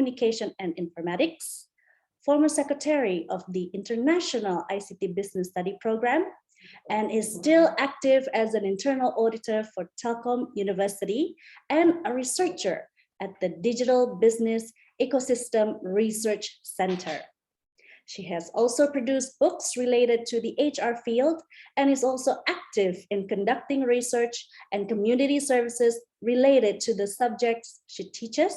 Communication and Informatics, former secretary of the International ICT Business Study Program, and is still active as an internal auditor for Telkom University and a researcher at the Digital Business Ecosystem Research Center. She has also produced books related to the HR field and is also active in conducting research and community services related to the subjects she teaches,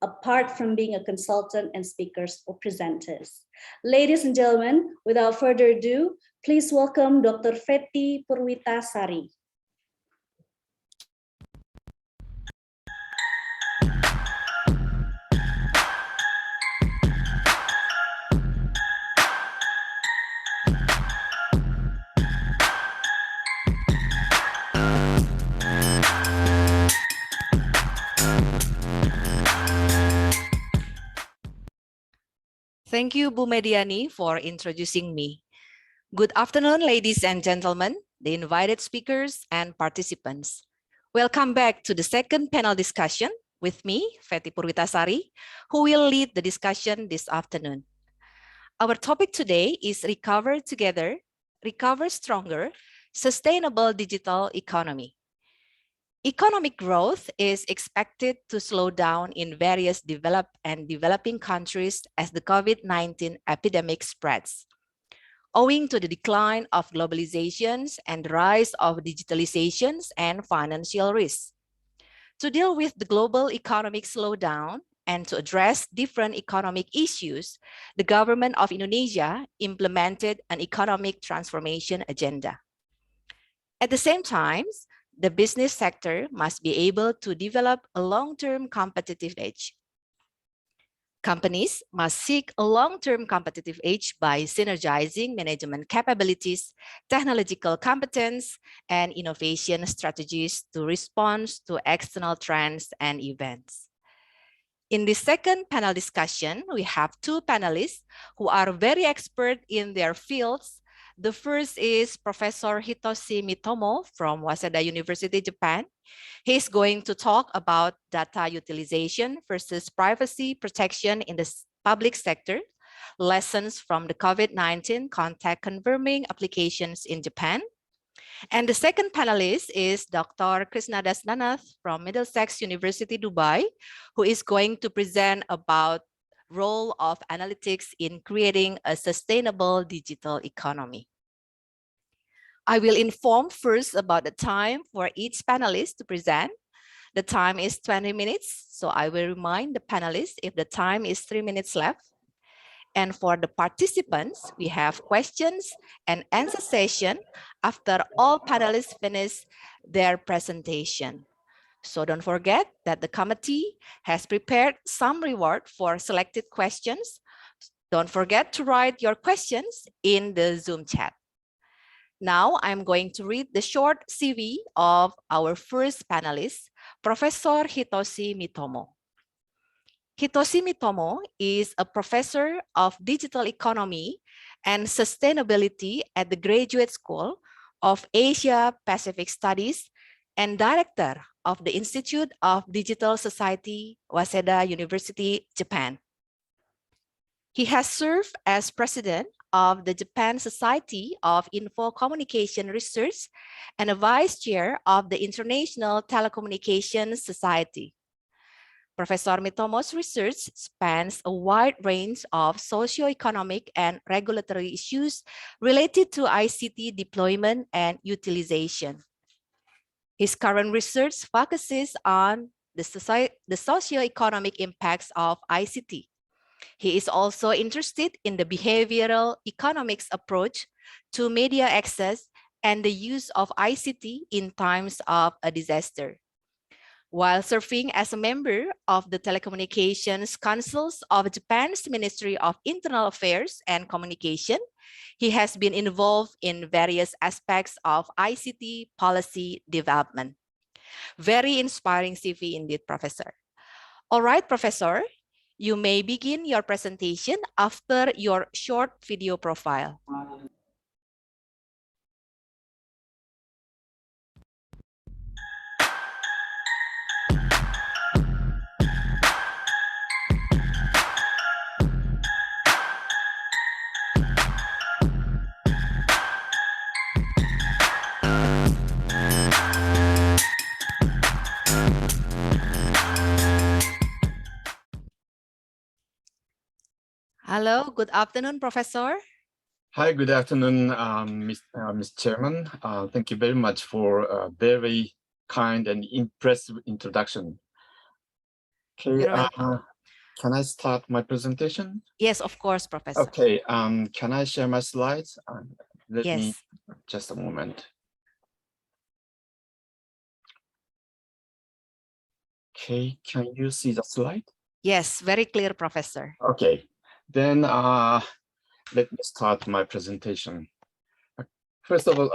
apart from being a consultant and speakers or presenters. Ladies and gentlemen, without further ado, please welcome Dr. Fetty Purwitasari. Thank you, Bu Mediani, for introducing me. Good afternoon, ladies and gentlemen, the invited speakers and participants. Welcome back to the second panel discussion with me, Fetty Purwitasari, who will lead the discussion this afternoon. Our topic today is Recover Together, Recover Stronger, Sustainable Digital Economy. Economic growth is expected to slow down in various developed and developing countries as the COVID-19 epidemic spreads, owing to the decline of globalizations and the rise of digitalizations and financial risks. To deal with the global economic slowdown and to address different economic issues, the government of Indonesia implemented an economic transformation agenda. At the same time, the business sector must be able to develop a long-term competitive edge. Companies must seek a long-term competitive edge by synergizing management capabilities, technological competence, and innovation strategies to respond to external trends and events. In this second panel discussion, we have two panelists who are very expert in their fields. The first is Professor Hitoshi Mitomo from Waseda University, Japan. He's going to talk about data utilization versus privacy protection in the public sector, lessons from the COVID-19 contact confirming applications in Japan. And the second panelist is Dr. Krisnadas Nanath from Middlesex University, Dubai, who is going to present about role of analytics in creating a sustainable digital economy. I will inform first about the time for each panelist to present. The time is 20 minutes, so I will remind the panelists if the time is 3 minutes left. And for the participants, we have questions and answer session after all panelists finish their presentation. So don't forget that the committee has prepared some reward for selected questions. Don't forget to write your questions in the Zoom chat. Now I'm going to read the short CV of our first panelist, Professor Hitoshi Mitomo. Hitoshi Mitomo is a professor of digital economy and sustainability at the Graduate School of Asia Pacific Studies and director of the Institute of Digital Society, Waseda University, Japan. He has served as president of the Japan Society of Info Communication Research and a vice chair of the International Telecommunications Society. Professor Mitomo's research spans a wide range of socio-economic and regulatory issues related to ICT deployment and utilization. His current research focuses on the socio-economic impacts of ICT. He is also interested in the behavioral economics approach to media access and the use of ICT in times of a disaster. While serving as a member of the Telecommunications Councils of Japan's Ministry of Internal Affairs and Communication, he has been involved in various aspects of ICT policy development. Very inspiring CV indeed, Professor. All right, Professor, you may begin your presentation after your short video profile. Hello, good afternoon, Professor. Hi, good afternoon, Ms. Chairman. Thank you very much for a very kind and impressive introduction. Okay, can I start my presentation? Yes, of course, Professor. Okay, can I share my slides? Let me, Yes. just a moment. Okay, can you see the slide? Yes, very clear, Professor. Okay, then let me start my presentation. First of all,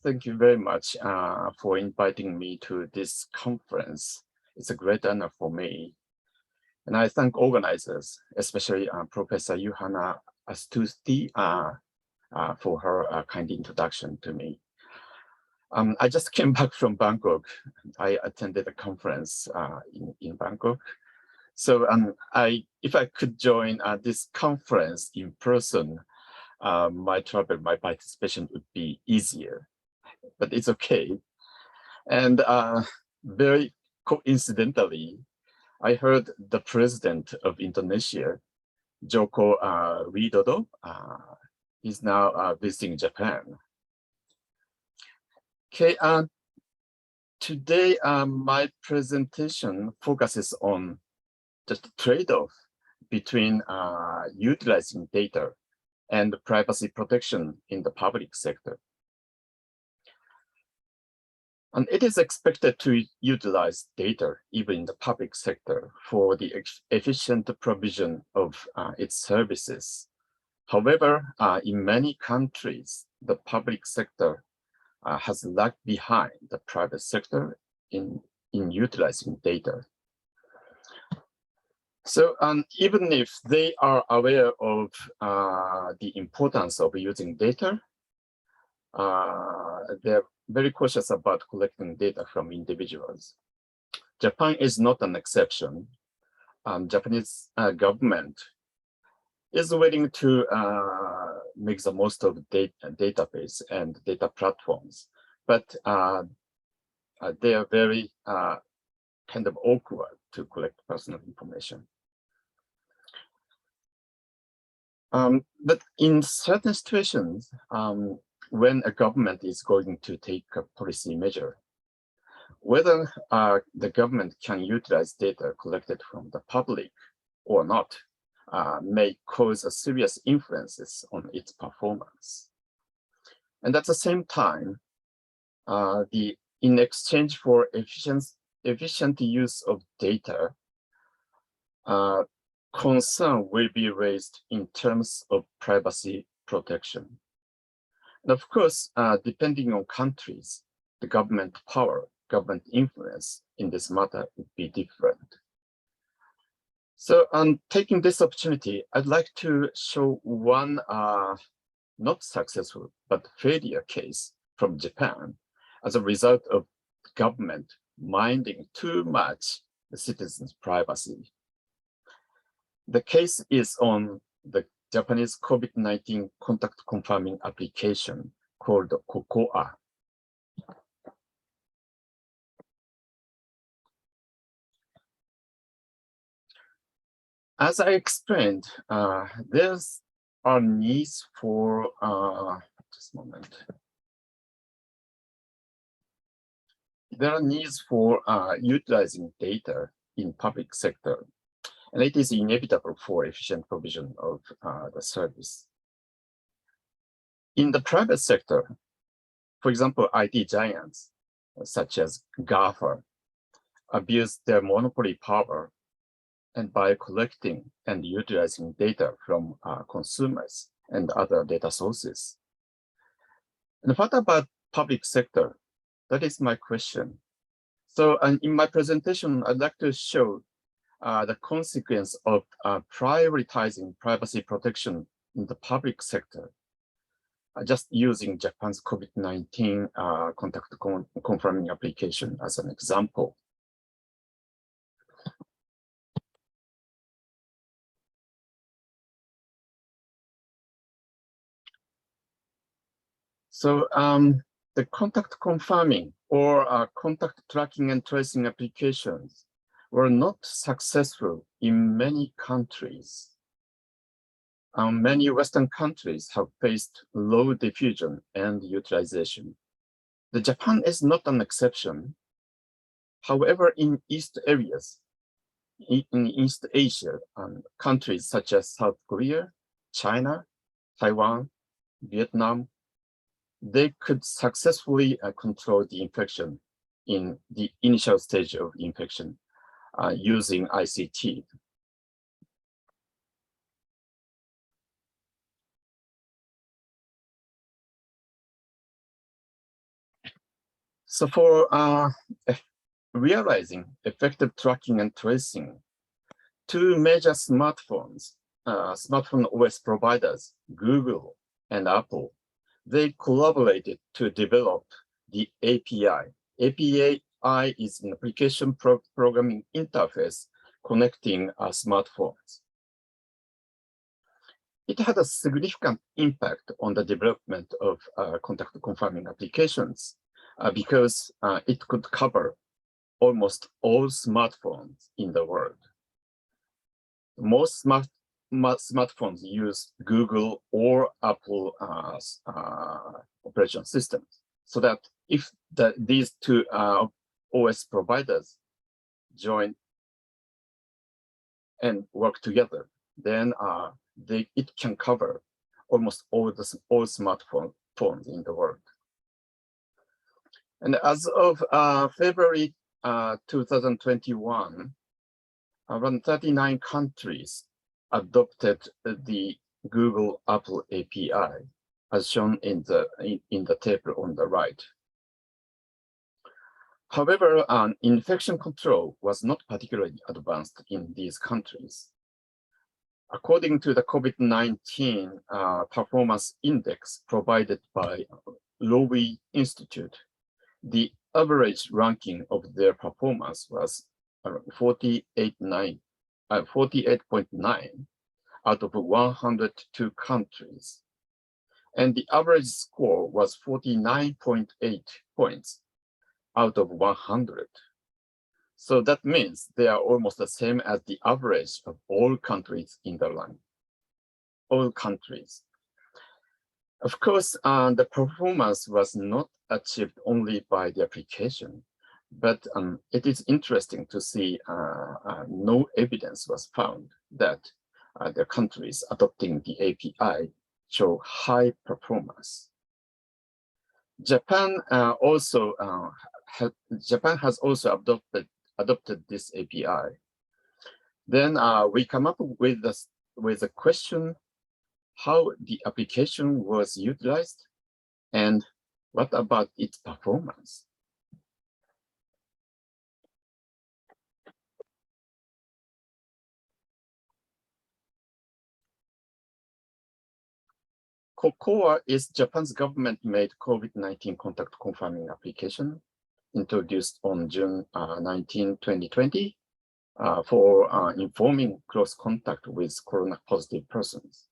thank you very much for inviting me to this conference. It's a great honor for me. And I thank organizers, especially Professor Johanna Astuti for her kind introduction to me. I just came back from Bangkok. I attended a conference in Bangkok. So if I could join this conference in person, my participation would be easier, but it's okay. And very coincidentally, I heard the president of Indonesia, Joko Widodo, is now visiting Japan. Okay, today my presentation focuses on the trade-off between utilizing data and privacy protection in the public sector. And it is expected to utilize data even in the public sector for the efficient provision of its services. However, in many countries, the public sector has lagged behind the private sector in utilizing data. So even if they are aware of the importance of using data, they're very cautious about collecting data from individuals. Japan is not an exception. Japanese government is willing to make the most of database and data platforms, but they are very kind of awkward to collect personal information. But in certain situations, when a government is going to take a policy measure, whether the government can utilize data collected from the public or not may cause a serious influences on its performance. And at the same time, in exchange for efficient use of data, concern will be raised in terms of privacy protection. And of course, depending on countries, the government power, government influence in this matter would be different. So taking this opportunity, I'd like to show one not successful, but failure case from Japan as a result of government minding too much the citizens' privacy. The case is on the Japanese COVID-19 contact confirming application called COCOA. As I explained, there's a needs for, just a moment. There are needs for utilizing data in public sector, and it is inevitable for efficient provision of the service. In the private sector, for example, IT giants such as GAFA abuse their monopoly power and by collecting and utilizing data from consumers and other data sources. And what about public sector? That is my question. So in my presentation, I'd like to show the consequence of prioritizing privacy protection in the public sector, just using Japan's COVID-19 contact confirming application as an example. So the contact confirming or contact tracking and tracing applications were not successful in many countries. many Western countries have faced low diffusion and utilization. Japan is not an exception. However, in East areas, in East Asia, countries such as South Korea, China, Taiwan, Vietnam, they could successfully control the infection in the initial stage of infection using ICT. So for realizing effective tracking and tracing, two major smartphone OS providers, Google and Apple, they collaborated to develop the API. API is an application programming interface connecting smartphones. It had a significant impact on the development of contact confirming applications because it could cover almost all smartphones in the world. Most smartphones use Google or Apple operation systems, so that if these two OS providers join and work together, then it can cover almost all smartphones in the world. And as of February 2021, around 39 countries adopted the Google Apple API, as shown in the table on the right. However, infection control was not particularly advanced in these countries. According to the COVID-19 performance index provided by Lowy Institute, the average ranking of their performance was 48.9 out of 102 countries. And the average score was 49.8 points out of 100. So that means they are almost the same as the average of all countries in the line. All countries. Of course, the performance was not achieved only by the application, but it is interesting to see no evidence was found that the countries adopting the API show high performance. Japan has also adopted this API. Then we come up with a question: how the application was utilized, and what about its performance? COCOA is Japan's government-made COVID-19 contact confirming application introduced on June 19, 2020 for informing close contact with corona-positive persons.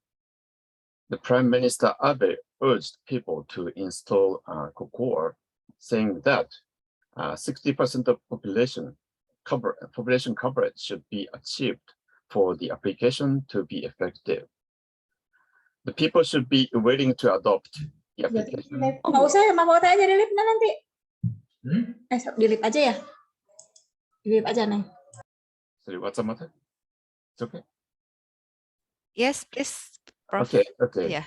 The Prime Minister Abe urged people to install COCOA, saying that 60% of population coverage should be achieved for the application to be effective. The people should be willing to adopt the application. Nggak usah ya, mau aja di live nanti. Di live aja ya. Di live aja nih. Sorry, what's the matter? It's okay. Yes, please, Prof. Okay. Yeah.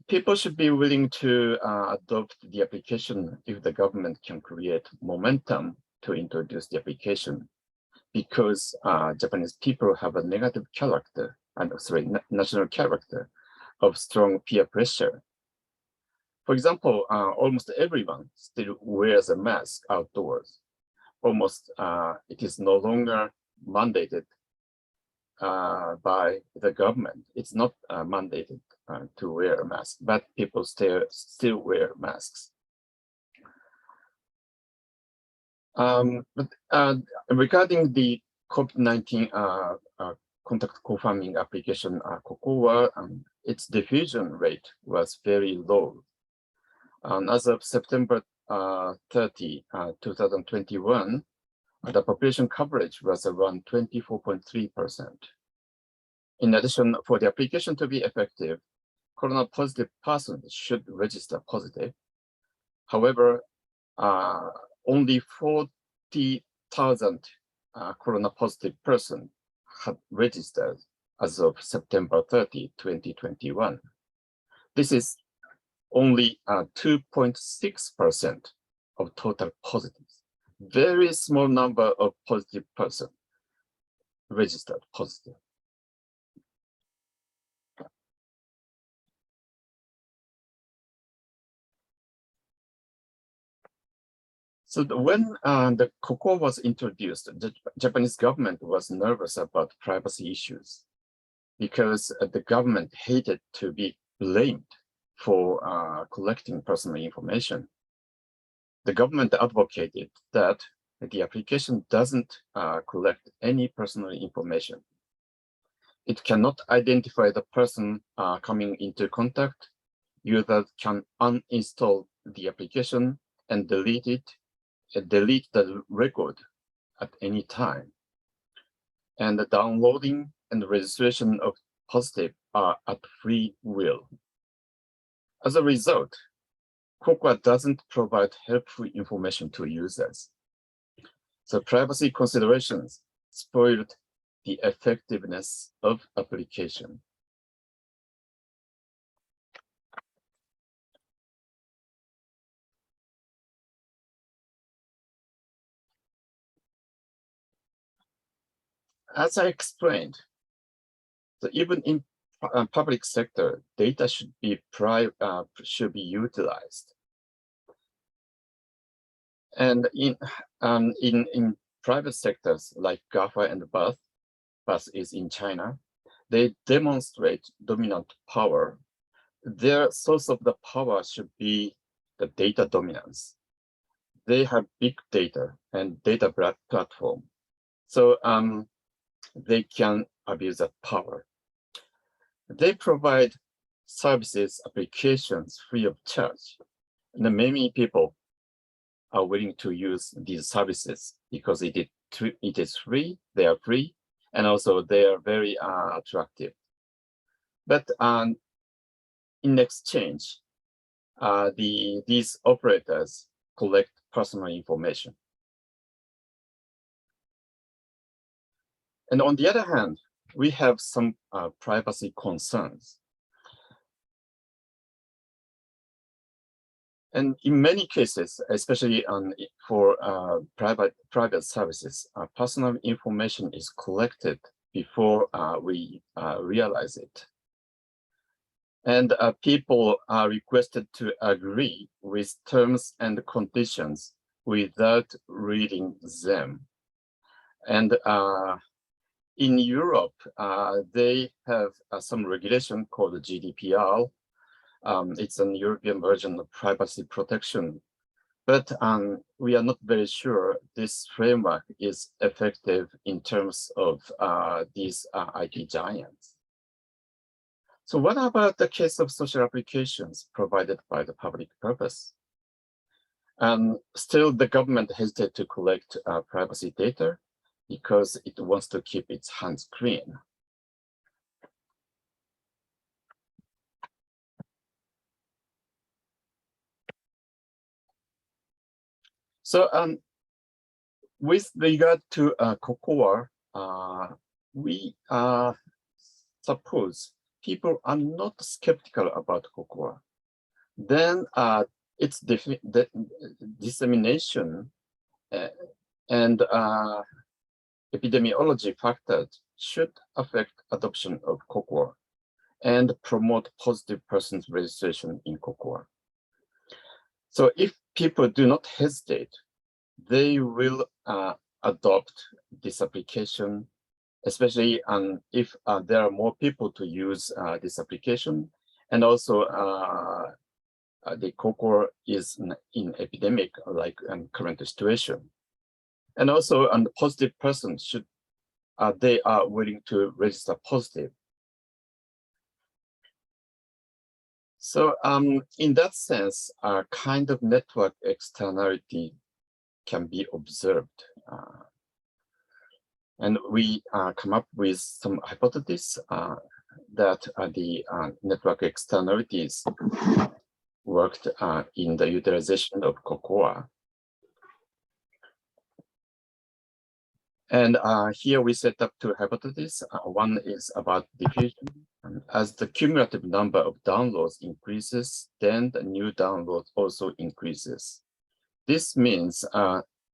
People should be willing to adopt the application if the government can create momentum to introduce the application, because Japanese people have a negative character, national character of strong peer pressure. For example, almost everyone still wears a mask outdoors. Almost it is no longer mandated by the government. It's not mandated to wear a mask, but people still wear masks. Regarding the COVID-19 contact confirming application, COCOA, its diffusion rate was very low. As of September 30, 2021, the population coverage was around 24.3%. In addition, for the application to be effective, corona positive persons should register positive. However, only 40,000 corona positive persons had registered as of September 30, 2021. This is only 2.6% of total positives. Very small number of positive persons registered positive. So when the cocoa was introduced, the Japanese government was nervous about privacy issues because the government hated to be blamed for collecting personal information. The government advocated that the application doesn't collect any personal information. It cannot identify the person coming into contact. Users can uninstall the application and delete the record at any time. And the downloading and registration of positive are at free will. As a result, COCOA doesn't provide helpful information to users. So privacy considerations spoiled the effectiveness of application. As I explained, so even in public sector, data should be utilized. And in private sectors like GAFA and BUS is in China, they demonstrate dominant power. Their source of the power should be the data dominance. They have big data and data platform. So they can abuse that power. They provide services, applications free of charge. And many people are willing to use these services because it is free, they are free, and also they are very attractive. But in exchange, these operators collect personal information. And on the other hand, we have some privacy concerns. And in many cases, especially for private services, personal information is collected before we realize it. And people are requested to agree with terms and conditions without reading them. And in Europe, they have some regulation called GDPR. It's an European version of privacy protection, but we are not very sure this framework is effective in terms of these IT giants. So what about the case of social applications provided by the public purpose? Still, the government hesitates to collect privacy data because it wants to keep its hands clean. So with regard to COCOA, we suppose people are not skeptical about COCOA. Then its dissemination and epidemiology factors should affect adoption of COCOA and promote positive persons registration in COCOA. So if people do not hesitate, they will adopt this application, especially if there are more people to use this application. And also the COCOA is in epidemic, like current situation. And also positive persons should, they are willing to register positive. So in that sense, a kind of network externality can be observed And we come up with some hypotheses that the network externalities worked in the utilization of cocoa. And here we set up two hypotheses. One is about diffusion. As the cumulative number of downloads increases, then the new download also increases. This means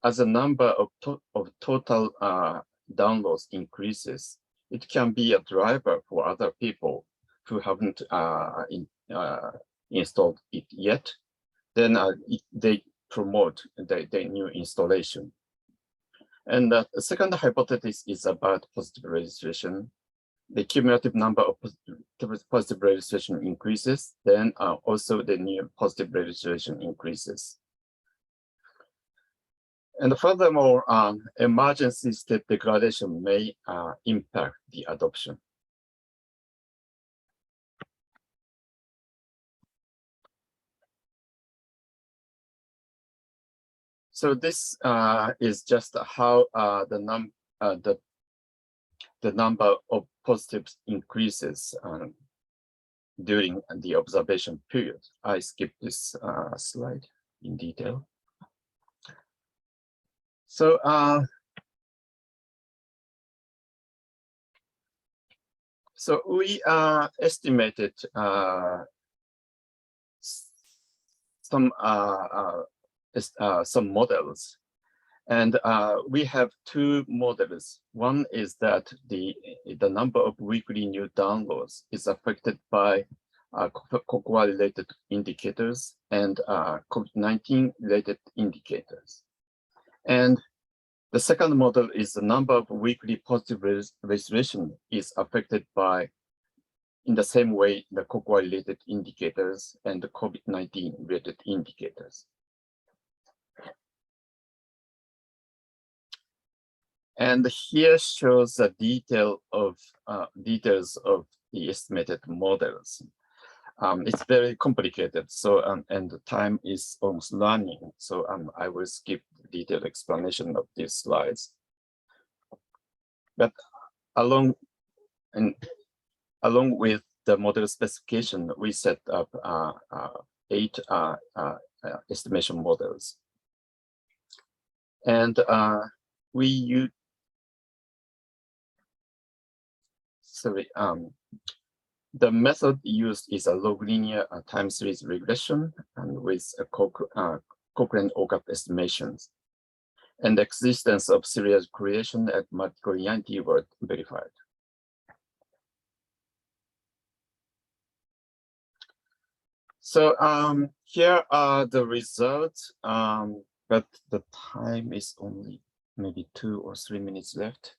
as the number of total downloads increases, it can be a driver for other people who haven't installed it yet. Then they promote the new installation. And the second hypothesis is about positive registration. The cumulative number of positive registration increases, then also the new positive registration increases. And furthermore, emergency state degradation may impact the adoption. So this is just how the number of positives increases during the observation period. I skipped this slide in detail. So so we estimated some models, and we have two models. One is that the number of weekly new downloads is affected by cocoa-related indicators and COVID-19 related indicators. And the second model is the number of weekly positive registration is affected by, in the same way, the cocoa-related indicators and the COVID-19 related indicators. And here shows the details of the estimated models. It's very complicated, so and the time is almost running, so I will skip the detailed explanation of these slides. But along with the model specification, we set up 8 estimation models, and we use the method used is a log linear time series regression and with a Cochrane-OGAP estimations. And the existence of serial creation at multicollinearity were verified. So here are the results, but the time is only maybe 2 or 3 minutes left.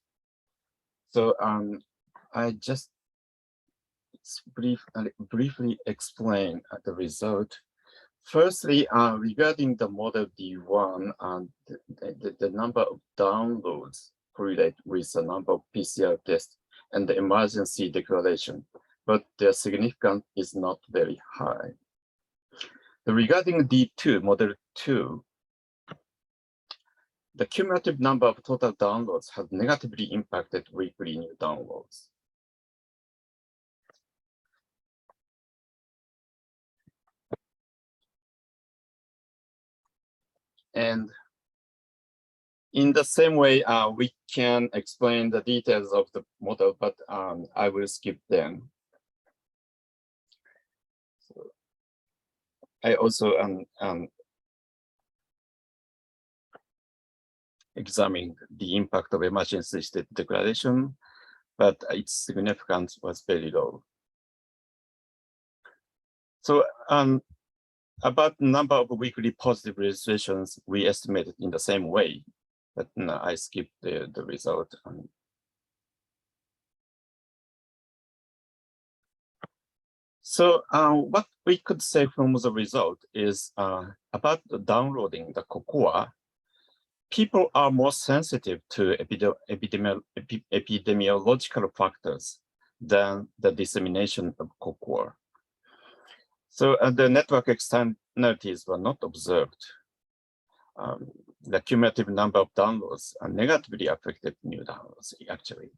So I just briefly explain the result. Firstly, regarding the model D1, the number of downloads correlate with the number of PCR tests and the emergency declaration, but their significance is not very high. Regarding D2, model 2, the cumulative number of total downloads has negatively impacted weekly new downloads. And in the same way, we can explain the details of the model, but I will skip them. So I also examined the impact of emergency state declaration, but its significance was very low. So about the number of weekly positive registrations, we estimated in the same way, but I skipped the result. So what we could say from the result is about the downloading the cocoa, people are more sensitive to epidemiological factors than the dissemination of cocoa. So the network externalities were not observed. the cumulative number of downloads negatively affected new downloads, actually.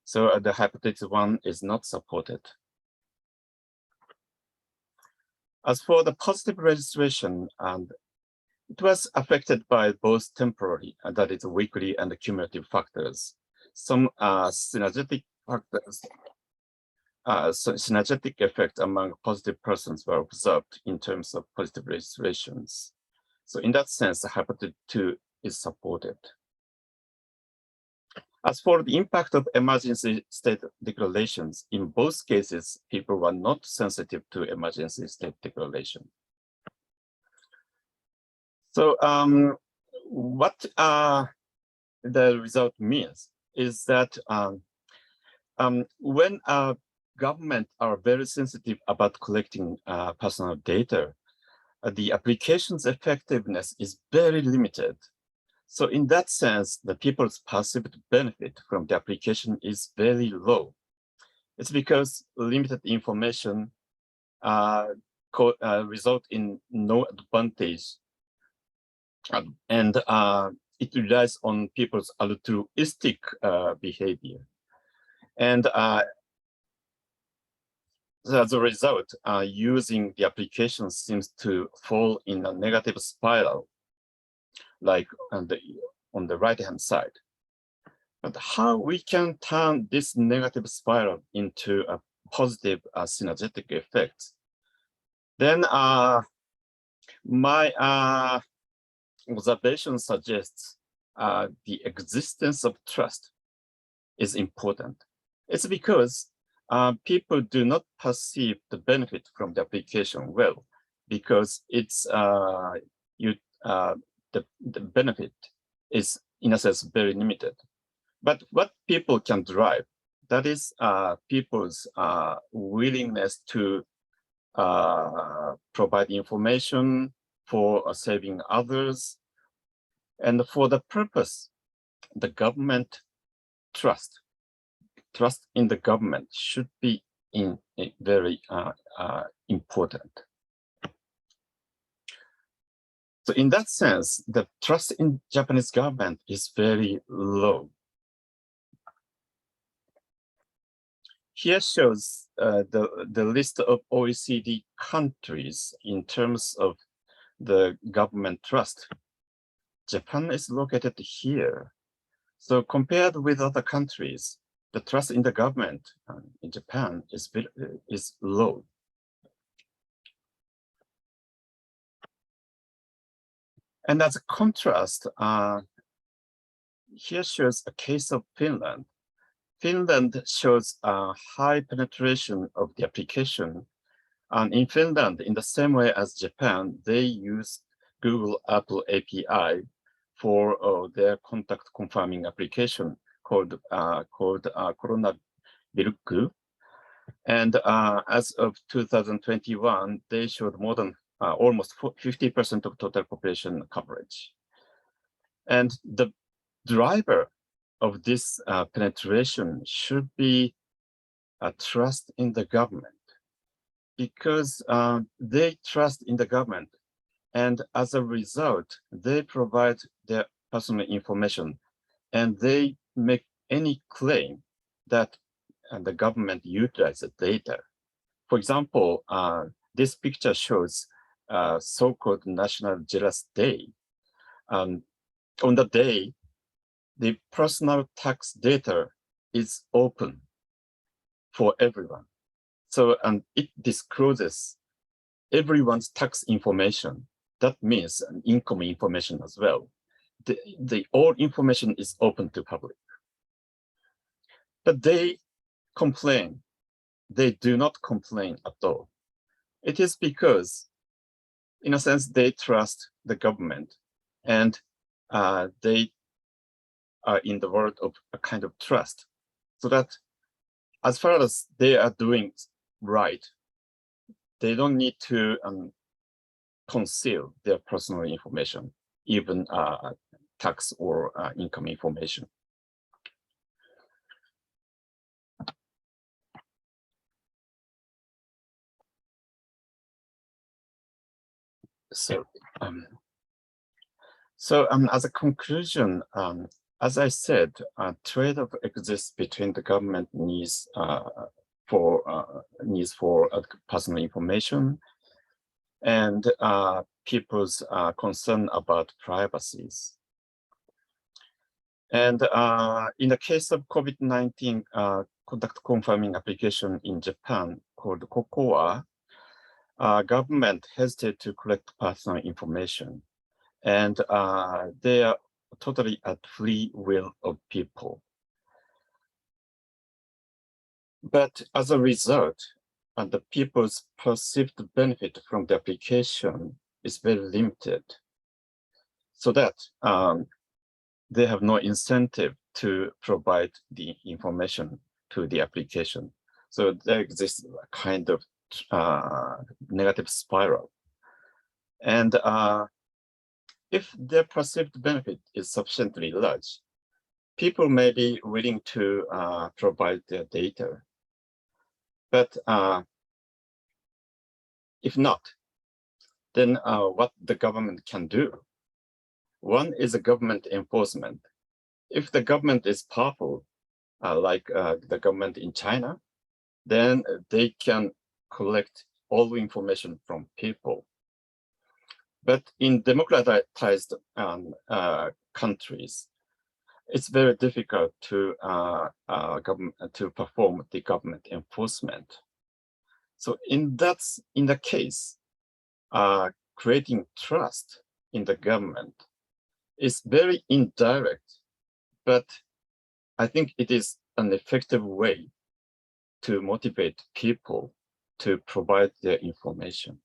So the hypothesis 1 is not supported. As for the positive registration, it was affected by both temporary, that is weekly, and cumulative factors. Some synergetic factors, synergetic effect among positive persons were observed in terms of positive registrations. So in that sense, the hypothesis 2 is supported. As for the impact of emergency state declarations, in both cases, people were not sensitive to emergency state declaration. So what the result means is that when government are very sensitive about collecting personal data, the application's effectiveness is very limited. So in that sense, the people's perceived benefit from the application is very low. It's because limited information result in no advantage, and it relies on people's altruistic behavior. And as a result, using the application seems to fall in a negative spiral, like on the right-hand side. But how we can turn this negative spiral into a positive synergetic effect? Then my observation suggests the existence of trust is important. It's because people do not perceive the benefit from the application well, because it's the benefit is, in a sense, very limited. But what people can drive, that is people's willingness to provide information for saving others. And for the purpose, the government trust in the government should be very important. So in that sense, the trust in Japanese government is very low. Here shows the list of OECD countries in terms of the government trust. Japan is located here. So compared with other countries, the trust in the government in Japan is low. And as a contrast, here shows a case of Finland. Finland shows a high penetration of the application. And in Finland, in the same way as Japan, they use Google Apple API for their contact confirming application called Coronavirukku. And as of 2021, they showed more than almost 50% of total population coverage. And the driver of this penetration should be a trust in the government, because they trust in the government, and as a result, they provide their personal information, and they make any claim that the government utilizes data. For example, this picture shows so-called National Jealous Day. On the day, the personal tax data is open for everyone. So, and it discloses everyone's tax information. That means income information as well. All information is open to public. But they complain. They do not complain at all. It is because, in a sense, they trust the government, and they are in the world of a kind of trust, so that as far as they are doing right, they don't need to conceal their personal information, even tax or income information. So So as a conclusion, as I said, trade-off exists between the government needs for personal information and people's concern about privacies. And in the case of COVID-19 contact confirming application in Japan called COCOA, government hesitated to collect personal information. And they are totally at free will of people. But as a result, the people's perceived benefit from the application is very limited, so that they have no incentive to provide the information to the application. So there exists a kind of negative spiral. And if their perceived benefit is sufficiently large, people may be willing to provide their data. But if not, then what the government can do? One is a government enforcement. If the government is powerful, like the government in China, then they can collect all the information from people. But in democratized countries, it's very difficult to perform the government enforcement. So in the case, creating trust in the government is very indirect, but I think it is an effective way to motivate people to provide their information.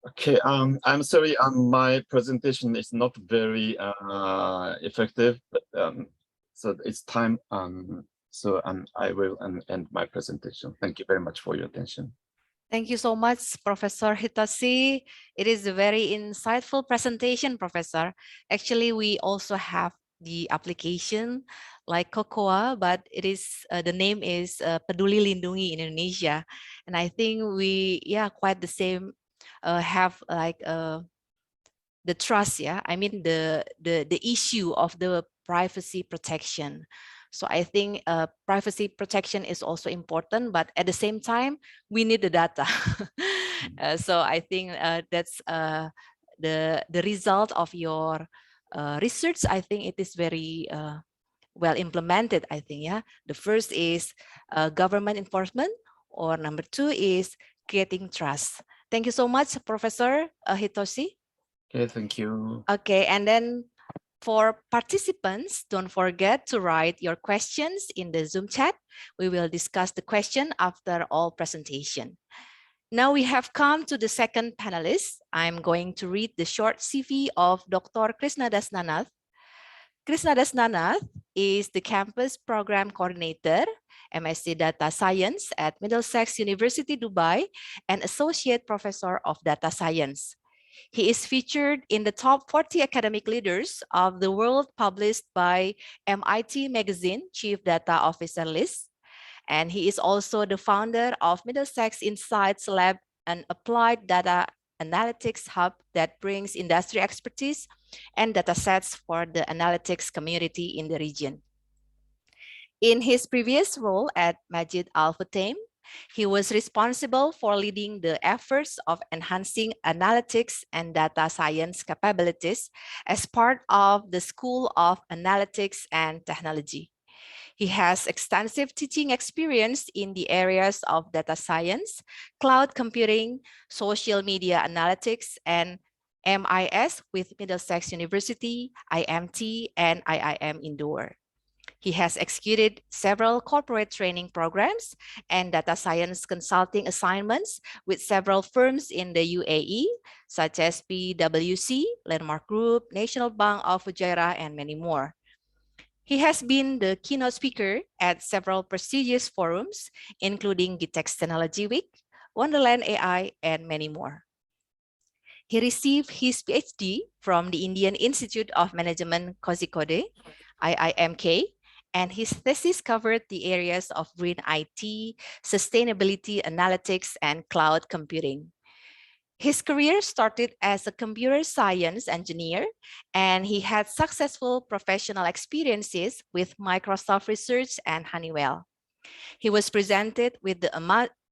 Okay, I'm sorry, my presentation is not very effective, but so it's time. So I will end my presentation. Thank you very much for your attention. Thank you so much, Professor Hitoshi. It is a very insightful presentation, Professor. Actually, we also have the application like COCOA, but it is the name is Peduli Lindungi in Indonesia, and I think we quite the same. Have like the trust, I mean the issue of the privacy protection. So I think privacy protection is also important, but at the same time we need the data. So I think that's the result of your research. I think it is very well implemented. I think the first is government enforcement, or number two is creating trust. Thank you so much, Professor Hitoshi. Okay, thank you. Okay, and then for participants, don't forget to write your questions in the Zoom chat. We will discuss the question after all presentation. Now we have come to the second panelist. I'm going to read the short CV of Dr. Krishnadasnanath. Krishnadasnanath is the campus program coordinator, MSc Data Science at Middlesex University, Dubai, and associate professor of data science. He is featured in the top 40 academic leaders of the world published by MIT Magazine Chief Data Officer list. And he is also the founder of Middlesex Insights Lab, an applied data analytics hub that brings industry expertise and data sets for the analytics community in the region. In his previous role at Majid Al Futtaim, he was responsible for leading the efforts of enhancing analytics and data science capabilities as part of the School of Analytics and Technology. He has extensive teaching experience in the areas of data science, cloud computing, social media analytics, and MIS with Middlesex University, IMT, and IIM Indore. He has executed several corporate training programs and data science consulting assignments with several firms in the UAE, such as PwC, Landmark Group, National Bank of Fujairah, and many more. He has been the keynote speaker at several prestigious forums, including Gitex Technology Week, Wonderland AI, and many more. He received his PhD from the Indian Institute of Management Kozhikode, IIMK, and his thesis covered the areas of green IT, sustainability analytics, and cloud computing. His career started as a computer science engineer, and he had successful professional experiences with Microsoft Research and Honeywell. He was presented with the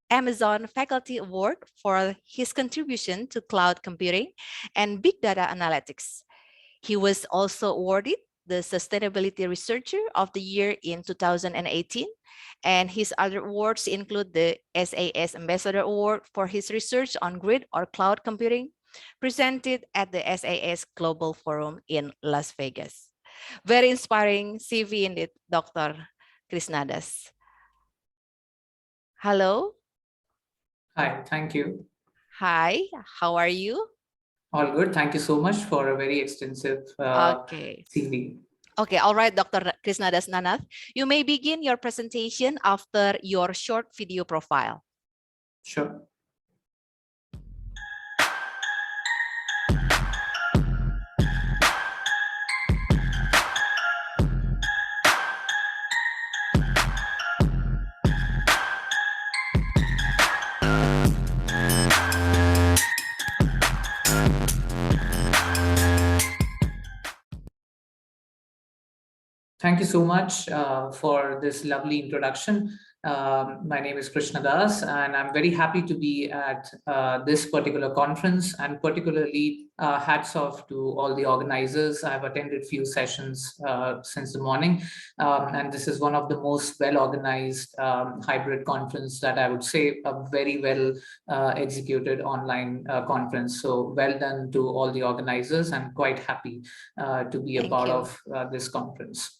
Amazon Faculty Award for his contribution to cloud computing and big data analytics. He was also awarded the Sustainability Researcher of the Year in 2018, and his other awards include the SAS Ambassador Award for his research on grid or cloud computing, presented at the SAS Global Forum in Las Vegas. Very inspiring CV indeed, Dr. Krishnadas. Hello. Hi, thank you. Hi, how are you? All good. Thank you so much for a very extensive CV. Okay, all right, Dr. Krishnadas Nanath. You may begin your presentation after your short video profile. Sure. Thank you so much for this lovely introduction. My name is Krishna Das, and I'm very happy to be at this particular conference, and particularly hats off to all the organizers. I've attended few sessions since the morning, and this is one of the most well-organized hybrid conference that I would say a very well executed online conference. So well done to all the organizers. I'm quite happy to be a part of this conference.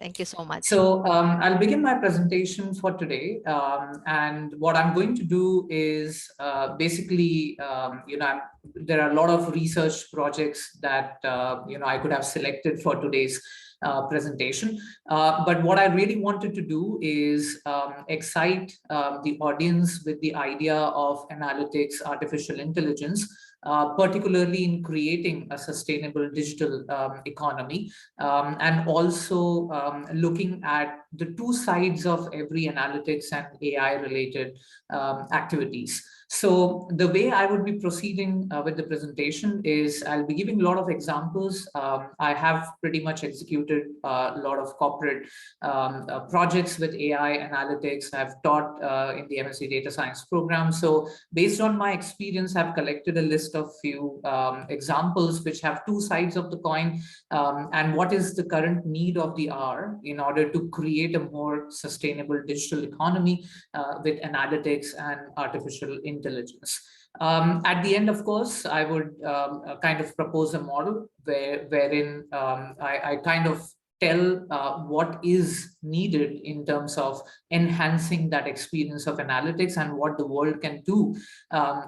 Thank you so much. So I'll begin my presentation for today. And what I'm going to do is basically, there are a lot of research projects that, I could have selected for today's presentation. But what I really wanted to do is excite the audience with the idea of analytics, artificial intelligence, particularly in creating a sustainable digital economy, and also looking at the two sides of every analytics and AI related activities. So the way I would be proceeding with the presentation is I'll be giving a lot of examples. I have pretty much executed a lot of corporate projects with AI analytics. I've taught in the MSc Data Science program. So based on my experience, I've collected a list of few examples which have two sides of the coin, and what is the current need of the hour in order to create a more sustainable digital economy with analytics and artificial intelligence. At the end, of course, I would kind of propose a model wherein I kind of tell what is needed in terms of enhancing that experience of analytics and what the world can do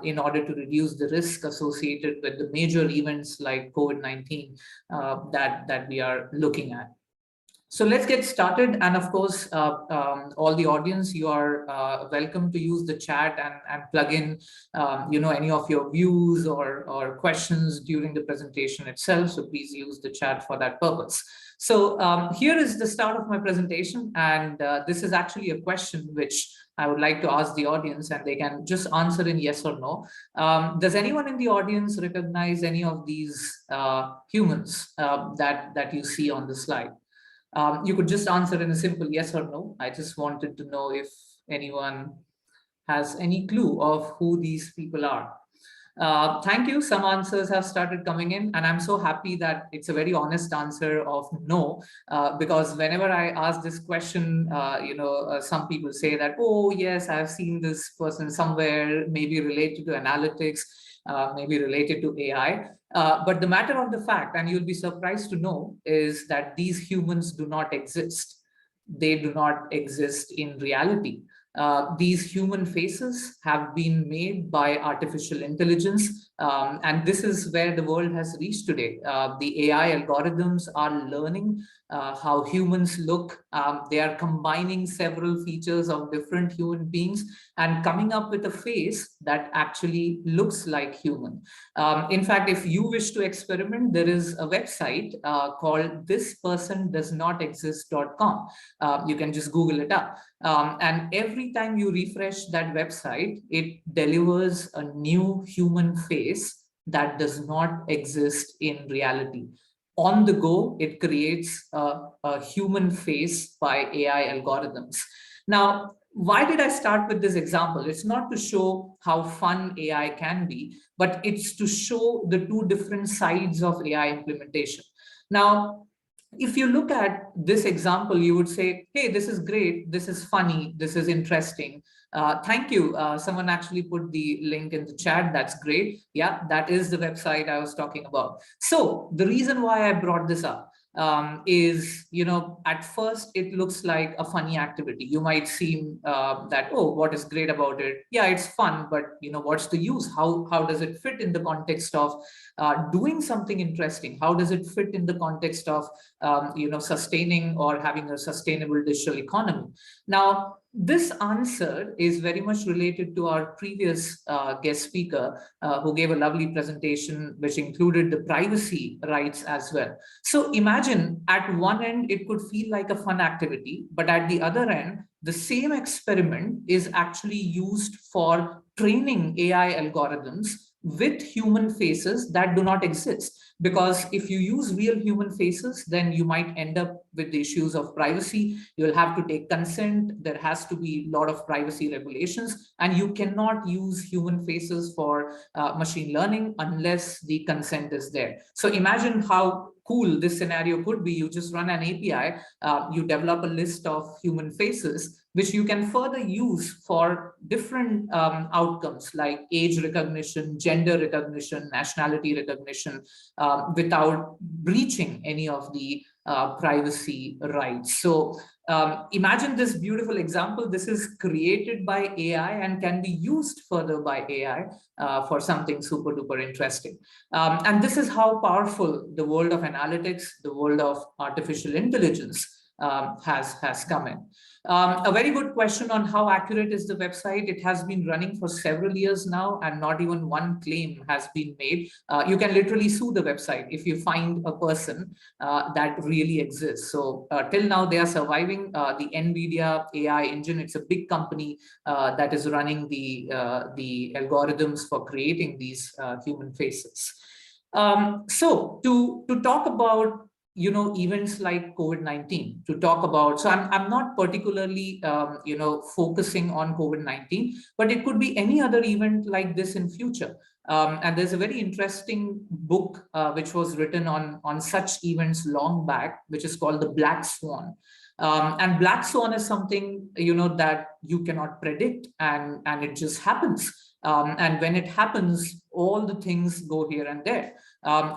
in order to reduce the risk associated with the major events like COVID-19 that we are looking at. So let's get started. And of course, all the audience, you are welcome to use the chat and plug in, any of your views or questions during the presentation itself. So please use the chat for that purpose. So here is the start of my presentation. And this is actually a question which I would like to ask the audience, and they can just answer in yes or no. Does anyone in the audience recognize any of these humans that you see on the slide? You could just answer in a simple yes or no. I just wanted to know if anyone has any clue of who these people are. Thank you. Some answers have started coming in, and I'm so happy that it's a very honest answer of no, because whenever I ask this question, some people say that, oh, yes, I've seen this person somewhere, maybe related to analytics, maybe related to AI. But the matter of the fact, and you'll be surprised to know, is that these humans do not exist. They do not exist in reality. These human faces have been made by artificial intelligence, and this is where the world has reached today. The AI algorithms are learning how humans look. They are combining several features of different human beings and coming up with a face that actually looks like human. In fact, if you wish to experiment, there is a website called thispersondoesnotexist.com. You can just Google it up. And every every time you refresh that website, it delivers a new human face that does not exist in reality. On the go, it creates a human face by AI algorithms. Now, why did I start with this example? It's not to show how fun AI can be, but it's to show the two different sides of AI implementation. Now, if you look at this example, you would say, hey, this is great, this is funny, this is interesting. Thank you. Someone actually put the link in the chat. That's great. Yeah, that is the website I was talking about. So the reason why I brought this up is, at first it looks like a funny activity. You might seem that, oh, what is great about it? Yeah, it's fun, but what's the use? How does it fit in the context of doing something interesting? How does it fit in the context of sustaining or having a sustainable digital economy? Now, this answer is very much related to our previous guest speaker who gave a lovely presentation which included the privacy rights as well. So imagine at one end, it could feel like a fun activity, but at the other end, the same experiment is actually used for training AI algorithms with human faces that do not exist. Because if you use real human faces, then you might end up with the issues of privacy. You'll have to take consent. There has to be a lot of privacy regulations, and you cannot use human faces for machine learning unless the consent is there. So imagine how cool this scenario could be. You just run an API, you develop a list of human faces, which you can further use for different outcomes like age recognition, gender recognition, nationality recognition, without breaching any of the privacy rights. So imagine this beautiful example. This is created by AI and can be used further by AI for something super duper interesting. And this is how powerful the world of analytics, the world of artificial intelligence has come in. A very good question on how accurate is the website. It has been running for several years now, and not even one claim has been made. You can literally sue the website if you find a person that really exists. So till now, they are surviving. The NVIDIA AI engine, it's a big company that is running the algorithms for creating these human faces. So to talk about events like COVID-19, to talk about, so I'm not particularly focusing on COVID-19, but it could be any other event like this in future. And there's a very interesting book which was written on such events long back, which is called The Black Swan. And Black Swan is something that you cannot predict, and it just happens. And when it happens, all the things go here and there.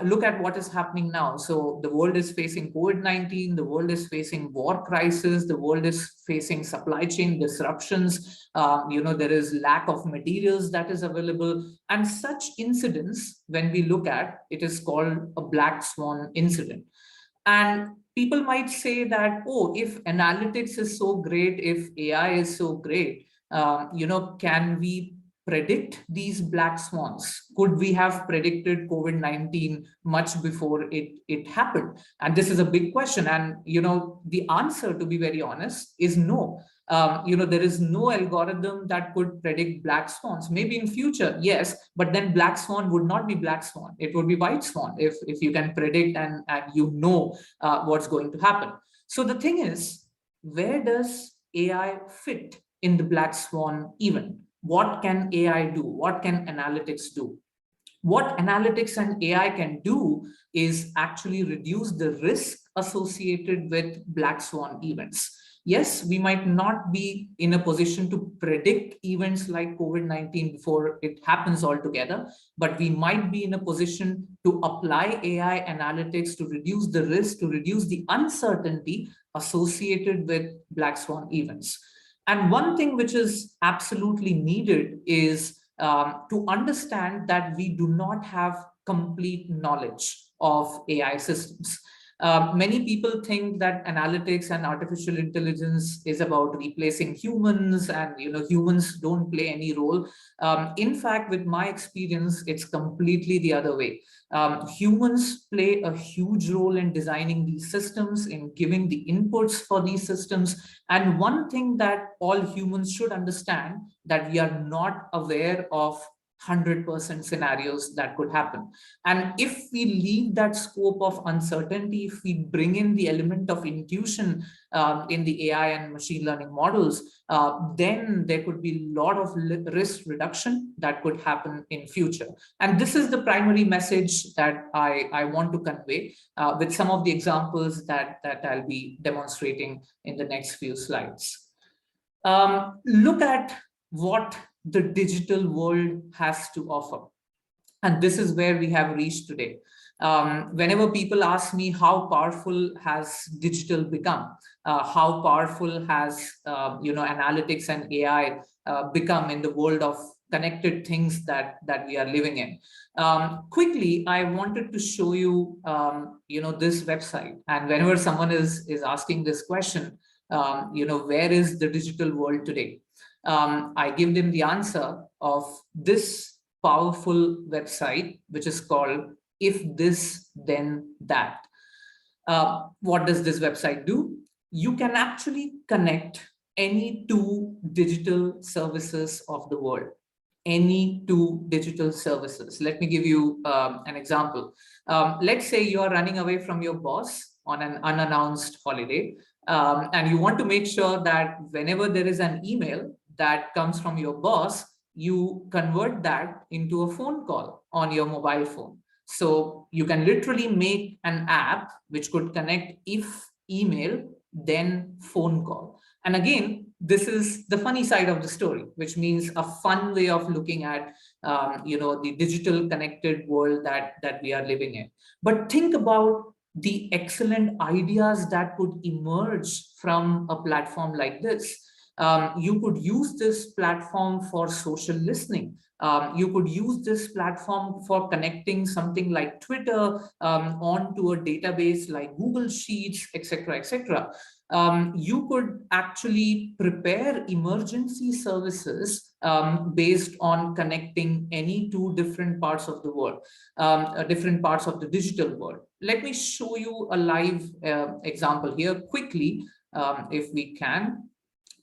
Look at what is happening now. So the world is facing COVID-19, the world is facing war crisis, the world is facing supply chain disruptions. There is lack of materials that is available. And such incidents, when we look at, it is called a black swan incident. And people might say that, oh, if analytics is so great, if AI is so great, can we predict these black swans? Could we have predicted COVID-19 much before it happened? And this is a big question. And, the answer, to be very honest, is no. There is no algorithm that could predict black swans. Maybe in future, yes, but then black swan would not be black swan. It would be white swan if you can predict and what's going to happen. So the thing is, where does AI fit in the black swan event? What can AI do? What can analytics do? What analytics and AI can do is actually reduce the risk associated with black swan events. Yes, we might not be in a position to predict events like COVID-19 before it happens altogether, but we might be in a position to apply AI analytics to reduce the risk, to reduce the uncertainty associated with black swan events. And one thing which is absolutely needed is to understand that we do not have complete knowledge of AI systems. Many people think that analytics and artificial intelligence is about replacing humans, and humans don't play any role. In fact, with my experience, it's completely the other way. Humans play a huge role in designing these systems, in giving the inputs for these systems. And one thing that all humans should understand, that we are not aware of 100% scenarios that could happen. And if we leave that scope of uncertainty, if we bring in the element of intuition in the AI and machine learning models, then there could be a lot of risk reduction that could happen in future. And this is the primary message that I want to convey with some of the examples that I'll be demonstrating in the next few slides. Look at what the digital world has to offer. And this is where we have reached today. Whenever people ask me how powerful has digital become, how powerful has analytics and AI become in the world of connected things that we are living in. Quickly, I wanted to show you this website. And whenever someone is asking this question, where is the digital world today? I give them the answer of this powerful website, which is called If This Then That. What does this website do? You can actually connect any two digital services of the world. Any two digital services. Let me give you an example. Let's say you are running away from your boss on an unannounced holiday, and you want to make sure that whenever there is an email that comes from your boss, you convert that into a phone call on your mobile phone. So you can literally make an app which could connect if email, then phone call. And again, this is the funny side of the story, which means a fun way of looking at the digital connected world that we are living in. But think about the excellent ideas that could emerge from a platform like this. You could use this platform for social listening. You could use this platform for connecting something like Twitter onto a database like Google Sheets, etc., etc. You could actually prepare emergency services based on connecting any two different parts of the world, different parts of the digital world. Let me show you a live example here quickly, if we can.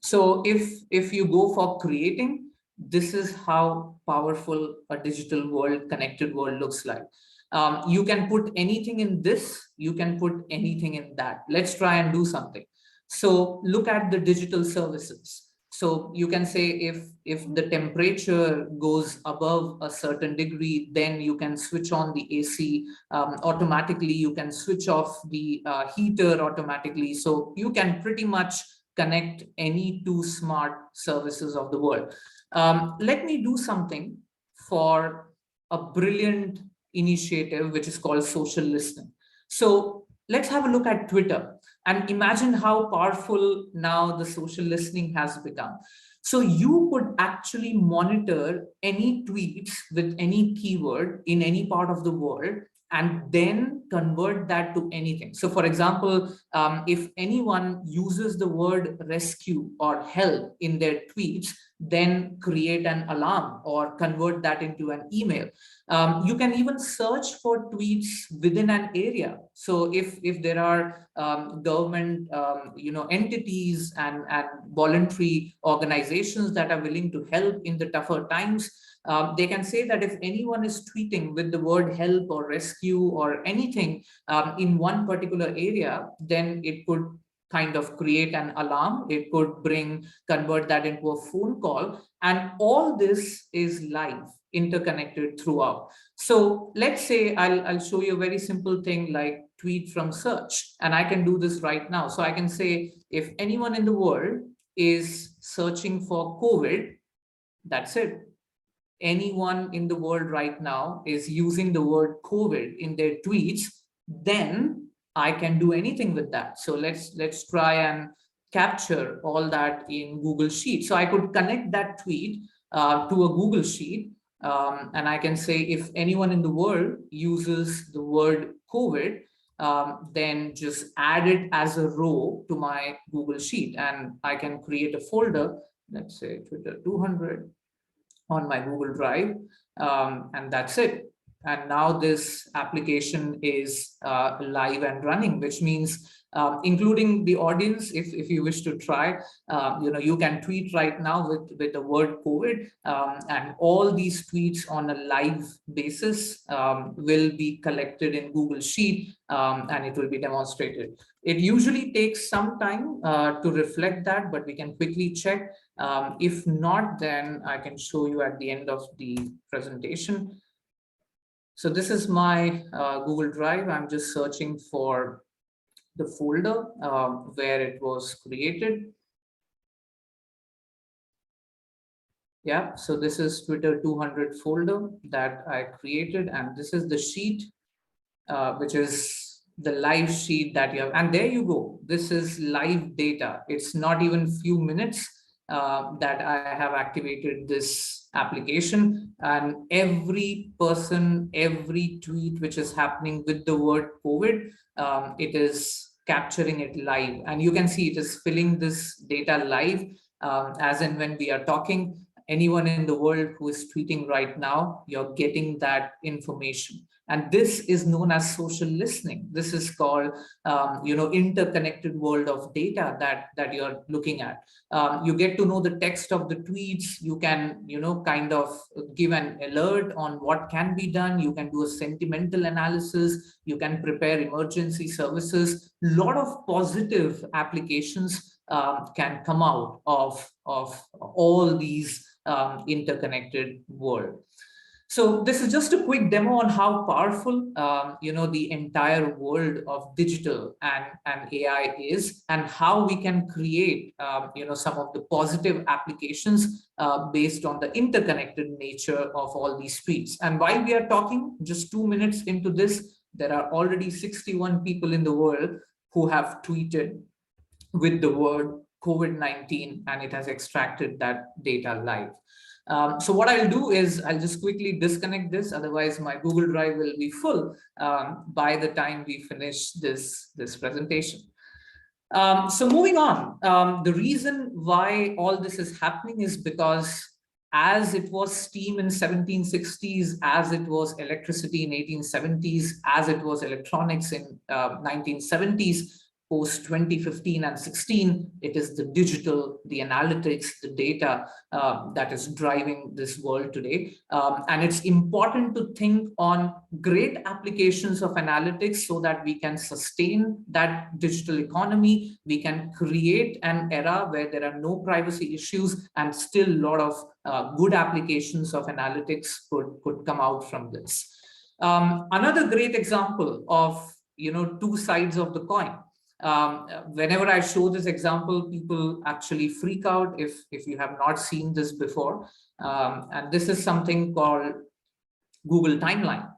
So if you go for creating, this is how powerful a digital world, connected world looks like. You can put anything in this, you can put anything in that. Let's try and do something. So look at the digital services. So you can say if the temperature goes above a certain degree, then you can switch on the AC automatically. You can switch off the heater automatically. So you can pretty much connect any two smart services of the world. Let me do something for a brilliant initiative, which is called social listening. So let's have a look at Twitter and imagine how powerful now the social listening has become. So you could actually monitor any tweets with any keyword in any part of the world and then convert that to anything. So for example, if anyone uses the word rescue or help in their tweets, then create an alarm or convert that into an email. You can even search for tweets within an area. So if there are government entities and voluntary organizations that are willing to help in the tougher times, they can say that if anyone is tweeting with the word help or rescue or anything in one particular area, then it could kind of create an alarm. It could convert that into a phone call. And all this is live, interconnected throughout. So let's say I'll show you a very simple thing like tweet from search. And I can do this right now. So I can say, if anyone in the world is searching for COVID, that's it. Anyone in the world right now is using the word COVID in their tweets, then I can do anything with that. So let's try and capture all that in Google Sheet. So I could connect that tweet to a Google Sheet, and I can say if anyone in the world uses the word COVID, then just add it as a row to my Google Sheet, and I can create a folder, let's say Twitter 200 on my Google Drive, and that's it. And now this application is live and running, which means including the audience, if you wish to try, you can tweet right now with the word COVID, and all these tweets on a live basis will be collected in Google Sheet, and it will be demonstrated. It usually takes some time to reflect that, but we can quickly check. If not, then I can show you at the end of the presentation. So this is my Google Drive. I'm just searching for the folder where it was created. Yeah, so this is Twitter 200 folder that I created, and this is the sheet, which is the live sheet that you have. And there you go. This is live data. It's not even few minutes that I have activated this application, and every person, every tweet which is happening with the word COVID, it is capturing it live, and you can see it is filling this data live, as in when we are talking, anyone in the world who is tweeting right now, you're getting that information. And this is known as social listening. This is called, interconnected world of data that you're looking at. You get to know the text of the tweets. You can, kind of give an alert on what can be done. You can do a sentimental analysis. You can prepare emergency services. A lot of positive applications can come out of all these interconnected world. So this is just a quick demo on how powerful, the entire world of digital and AI is, and how we can create, some of the positive applications based on the interconnected nature of all these tweets. And while we are talking, just 2 minutes into this, there are already 61 people in the world who have tweeted with the word COVID-19, and it has extracted that data live. So what I'll do is I'll just quickly disconnect this, otherwise my Google Drive will be full by the time we finish this presentation. So moving on, the reason why all this is happening is because as it was steam in 1760s, as it was electricity in 1870s, as it was electronics in 1970s, post 2015 and 16, it is the digital, the analytics, the data that is driving this world today. And it's important to think on great applications of analytics so that we can sustain that digital economy. We can create an era where there are no privacy issues, and still a lot of good applications of analytics could come out from this. Another great example of two sides of the coin. Whenever I show this example, people actually freak out if you have not seen this before. And this is something called Google Timeline.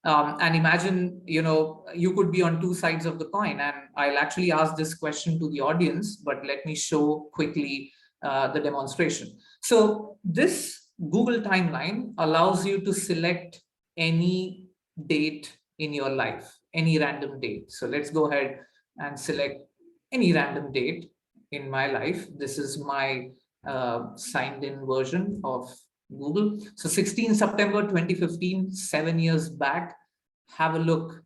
And imagine, you could be on two sides of the coin, and I'll actually ask this question to the audience, but let me show quickly the demonstration. So this Google Timeline allows you to select any date in your life, any random date. So let's go ahead and select any random date in my life. This is my signed in version of Google. So 16 September 2015, 7 years back. Have a look.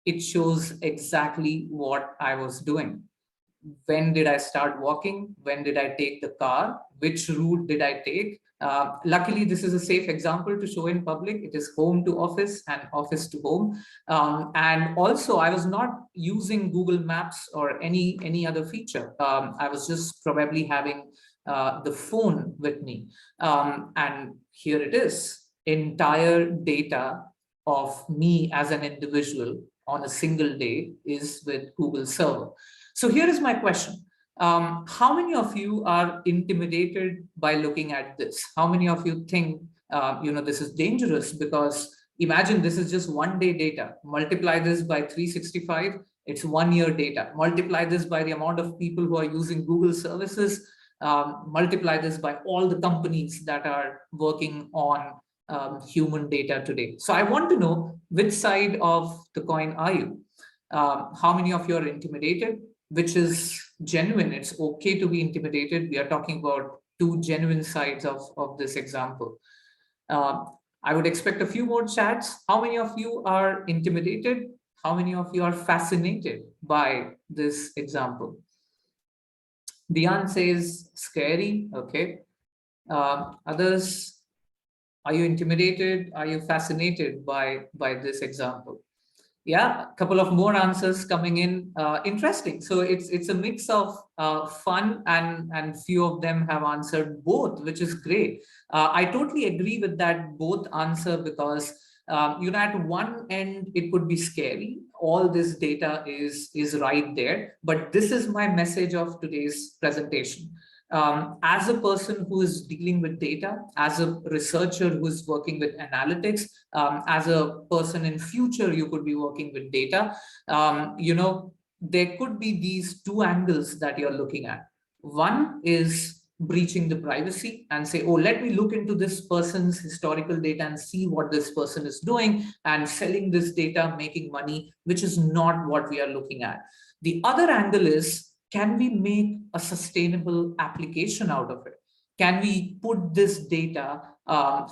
It shows exactly what I was doing. When did I start walking? When did I take the car? Which route did I take? Luckily, this is a safe example to show in public. It is home to office and office to home. And also, I was not using Google Maps or any other feature. I was just probably having the phone with me. And here it is, entire data of me as an individual on a single day is with Google server. So here is my question. How many of you are intimidated by looking at this? How many of you think, this is dangerous? Because imagine this is just 1 day data. Multiply this by 365, it's 1 year data. Multiply this by the amount of people who are using Google services. Multiply this by all the companies that are working on human data today. So I want to know, which side of the coin are you? How many of you are intimidated? Which is genuine. It's okay to be intimidated. We are talking about two genuine sides of this example. I would expect a few more chats. How many of you are intimidated? How many of you are fascinated by this example? Diane says scary. Okay. Others, are you intimidated? Are you fascinated by this example? Yeah, a couple of more answers coming in. Interesting. So it's a mix of fun and few of them have answered both, which is great. I totally agree with that both answer because at one end it could be scary. All this data is right there, but this is my message of today's presentation. As a person who is dealing with data, as a researcher who is working with analytics, as a person in future, you could be working with data, there could be these two angles that you're looking at. One is breaching the privacy and say, oh, let me look into this person's historical data and see what this person is doing and selling this data, making money, which is not what we are looking at. The other angle is, can we make a sustainable application out of it? Can we put this data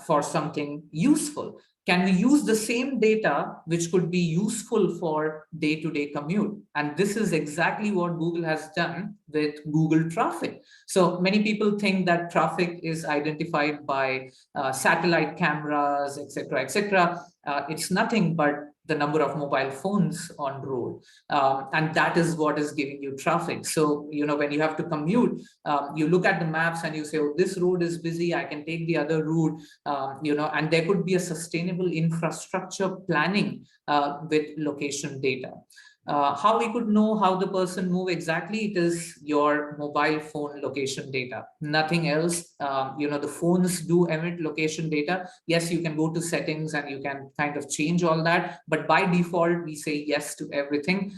for something useful? Can we use the same data which could be useful for day-to-day commute? And this is exactly what Google has done with Google traffic. So many people think that traffic is identified by satellite cameras, etc., etc. It's nothing but the number of mobile phones on road. And that is what is giving you traffic. So, when you have to commute, you look at the maps and you say, oh, this road is busy, I can take the other route, and there could be a sustainable infrastructure planning with location data. How we could know how the person move exactly, it is your mobile phone location data, nothing else. The phones do emit location data. Yes, you can go to settings and you can kind of change all that, but by default, we say yes to everything.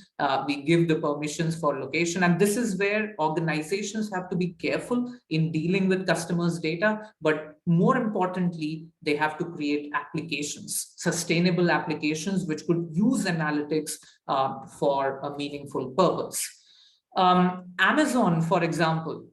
We give the permissions for location. And this is where organizations have to be careful in dealing with customers' data, but more importantly, they have to create applications, sustainable applications, which could use analytics for a meaningful purpose. Amazon, for example,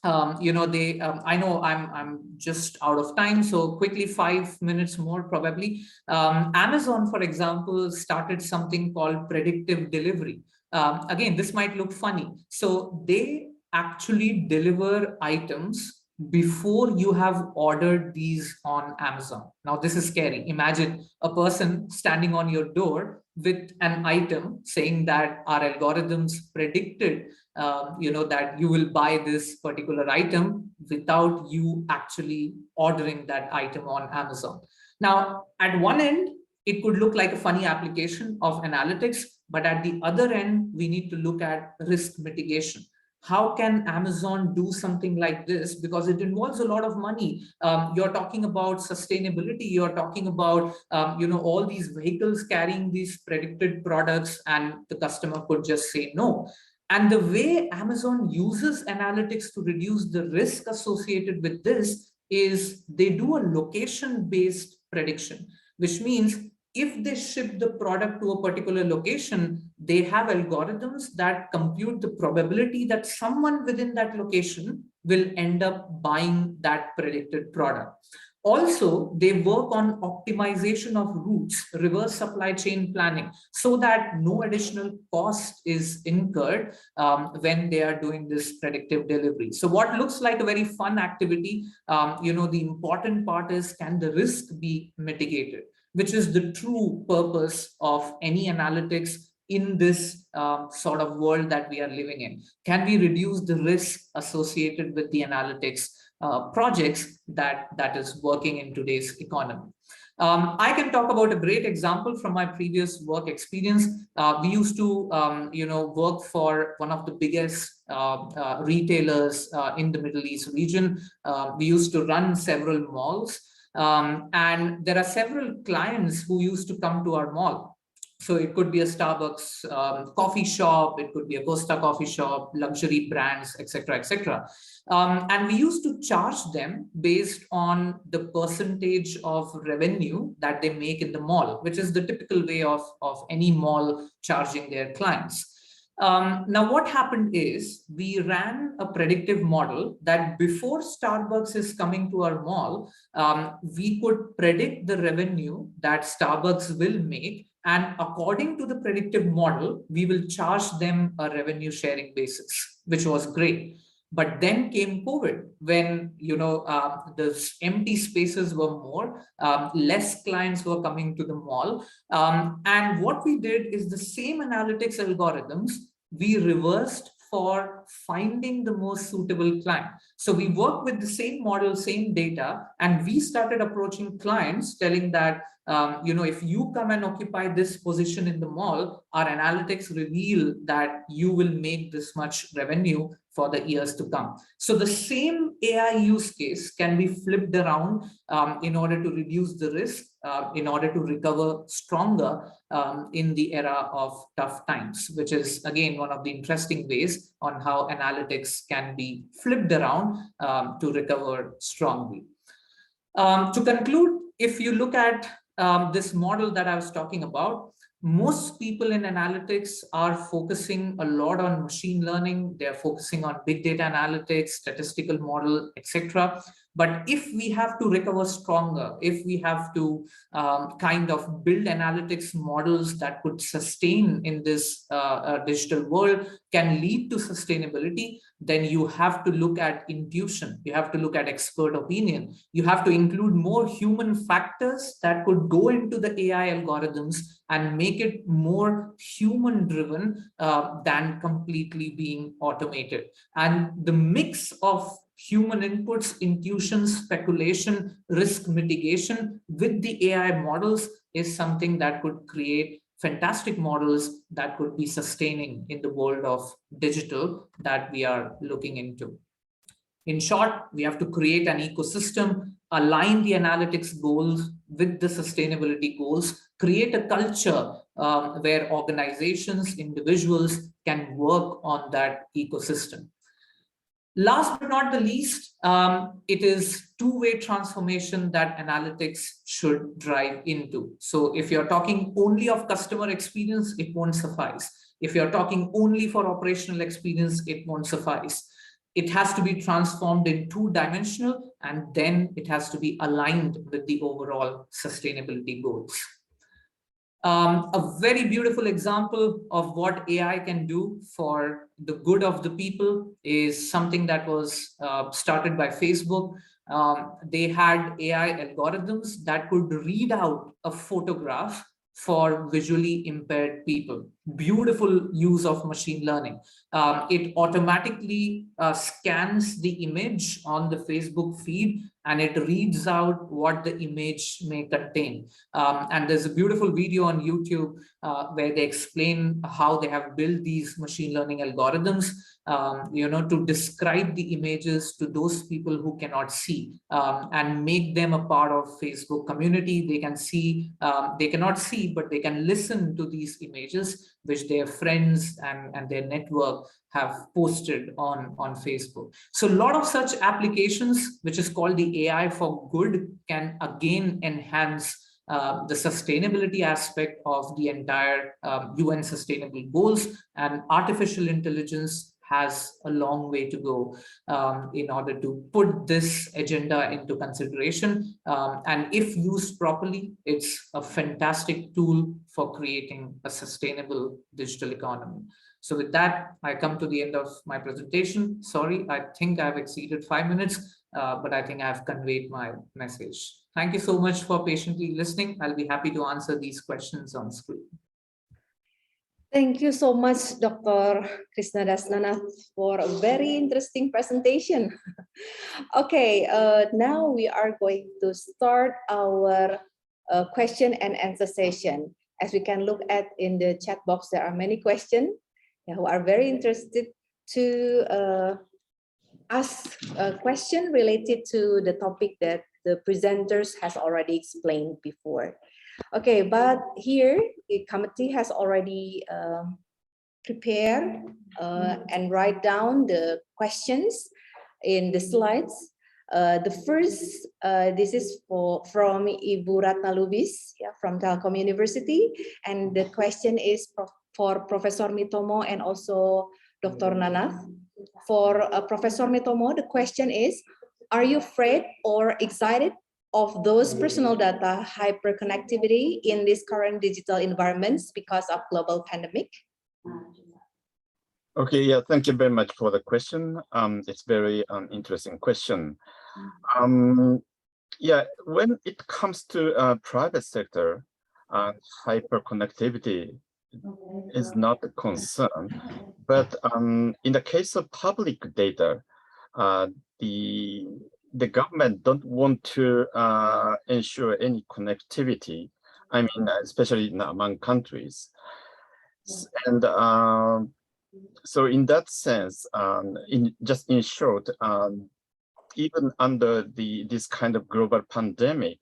I know I'm just out of time, so quickly 5 minutes more probably. Amazon, for example, started something called predictive delivery. Again, this might look funny. So they actually deliver items before you have ordered these on Amazon. Now, this is scary. Imagine a person standing on your door with an item saying that our algorithms predicted that you will buy this particular item without you actually ordering that item on Amazon. Now, at one end, it could look like a funny application of analytics, but at the other end, we need to look at risk mitigation. How can Amazon do something like this? Because it involves a lot of money. You're talking about sustainability. You're talking about, all these vehicles carrying these predicted products, and the customer could just say no. And the way Amazon uses analytics to reduce the risk associated with this is they do a location-based prediction, which means if they ship the product to a particular location, they have algorithms that compute the probability that someone within that location will end up buying that predicted product. Also, they work on optimization of routes, reverse supply chain planning, so that no additional cost is incurred when they are doing this predictive delivery. So what looks like a very fun activity, the important part is, can the risk be mitigated, which is the true purpose of any analytics in this sort of world that we are living in. Can we reduce the risk associated with the analytics projects that is working in today's economy? I can talk about a great example from my previous work experience. We used to, work for one of the biggest retailers in the Middle East region. We used to run several malls. And there are several clients who used to come to our mall. So it could be a Starbucks coffee shop, it could be a Costa coffee shop, luxury brands, etc., etc. And we used to charge them based on the percentage of revenue that they make in the mall, which is the typical way of any mall charging their clients. Now, what happened is we ran a predictive model that before Starbucks is coming to our mall, we could predict the revenue that Starbucks will make. And according to the predictive model, we will charge them a revenue sharing basis, which was great. But then came COVID, when the empty spaces were more, less clients were coming to the mall. And what we did is the same analytics algorithms we reversed for finding the most suitable client. So we worked with the same model, same data, and we started approaching clients telling that, if you come and occupy this position in the mall, our analytics reveal that you will make this much revenue for the years to come. So the same AI use case can be flipped around in order to reduce the risk, in order to recover stronger in the era of tough times, which is, again, one of the interesting ways on how analytics can be flipped around to recover strongly. To conclude, if you look at this model that I was talking about, most people in analytics are focusing a lot on machine learning. They're focusing on big data analytics, statistical model, etc. But if we have to recover stronger, if we have to kind of build analytics models that could sustain in this digital world, can lead to sustainability, then you have to look at intuition. You have to look at expert opinion. You have to include more human factors that could go into the AI algorithms and make it more human driven than completely being automated. And the mix of human inputs, intuition, speculation, risk mitigation with the AI models is something that could create fantastic models that could be sustaining in the world of digital that we are looking into. In short, we have to create an ecosystem, align the analytics goals with the sustainability goals, create a culture where organizations, individuals can work on that ecosystem. Last but not the least, it is two-way transformation that analytics should drive into. So if you're talking only of customer experience, it won't suffice. If you're talking only for operational experience, it won't suffice. It has to be transformed in two-dimensional, and then it has to be aligned with the overall sustainability goals. A very beautiful example of what AI can do for the good of the people is something that was started by Facebook. They had AI algorithms that could read out a photograph for visually impaired people. Beautiful use of machine learning. It automatically scans the image on the Facebook feed and it reads out what the image may contain. And there's a beautiful video on YouTube where they explain how they have built these machine learning algorithms, to describe the images to those people who cannot see and make them a part of Facebook community. They can see, they cannot see, but they can listen to these images which their friends and their network have posted on Facebook. So a lot of such applications, which is called the AI for good, can again enhance the sustainability aspect of the entire UN Sustainable Goals, and artificial intelligence has a long way to go in order to put this agenda into consideration. And if used properly, it's a fantastic tool for creating a sustainable digital economy. So with that, I come to the end of my presentation. Sorry, I think I've exceeded 5 minutes, but I think I've conveyed my message. Thank you so much for patiently listening. I'll be happy to answer these questions on screen. Thank you so much, Dr. Krishna Dasnana, for a very interesting presentation. Okay, now we are going to start our question and answer session. As we can look at in the chat box, there are many questions who are very interested to ask a question related to the topic that the presenters has already explained before. Okay, but here the committee has already prepare and write down the questions in the slides. The first, this is from Ibu Ratna Lubis, yeah, from Telkom University, and the question is for Professor Mitomo and also Dr. Nanath. For Professor Mitomo, the question is, are you afraid or excited of those personal data hyperconnectivity in these current digital environments because of global pandemic? Okay, yeah, thank you very much for the question. It's very interesting question. Yeah, when it comes to private sector, hyperconnectivity is not a concern. But in the case of public data, the government don't want to ensure any connectivity. I mean, especially among countries. And so in that sense, in short, even under this kind of global pandemic,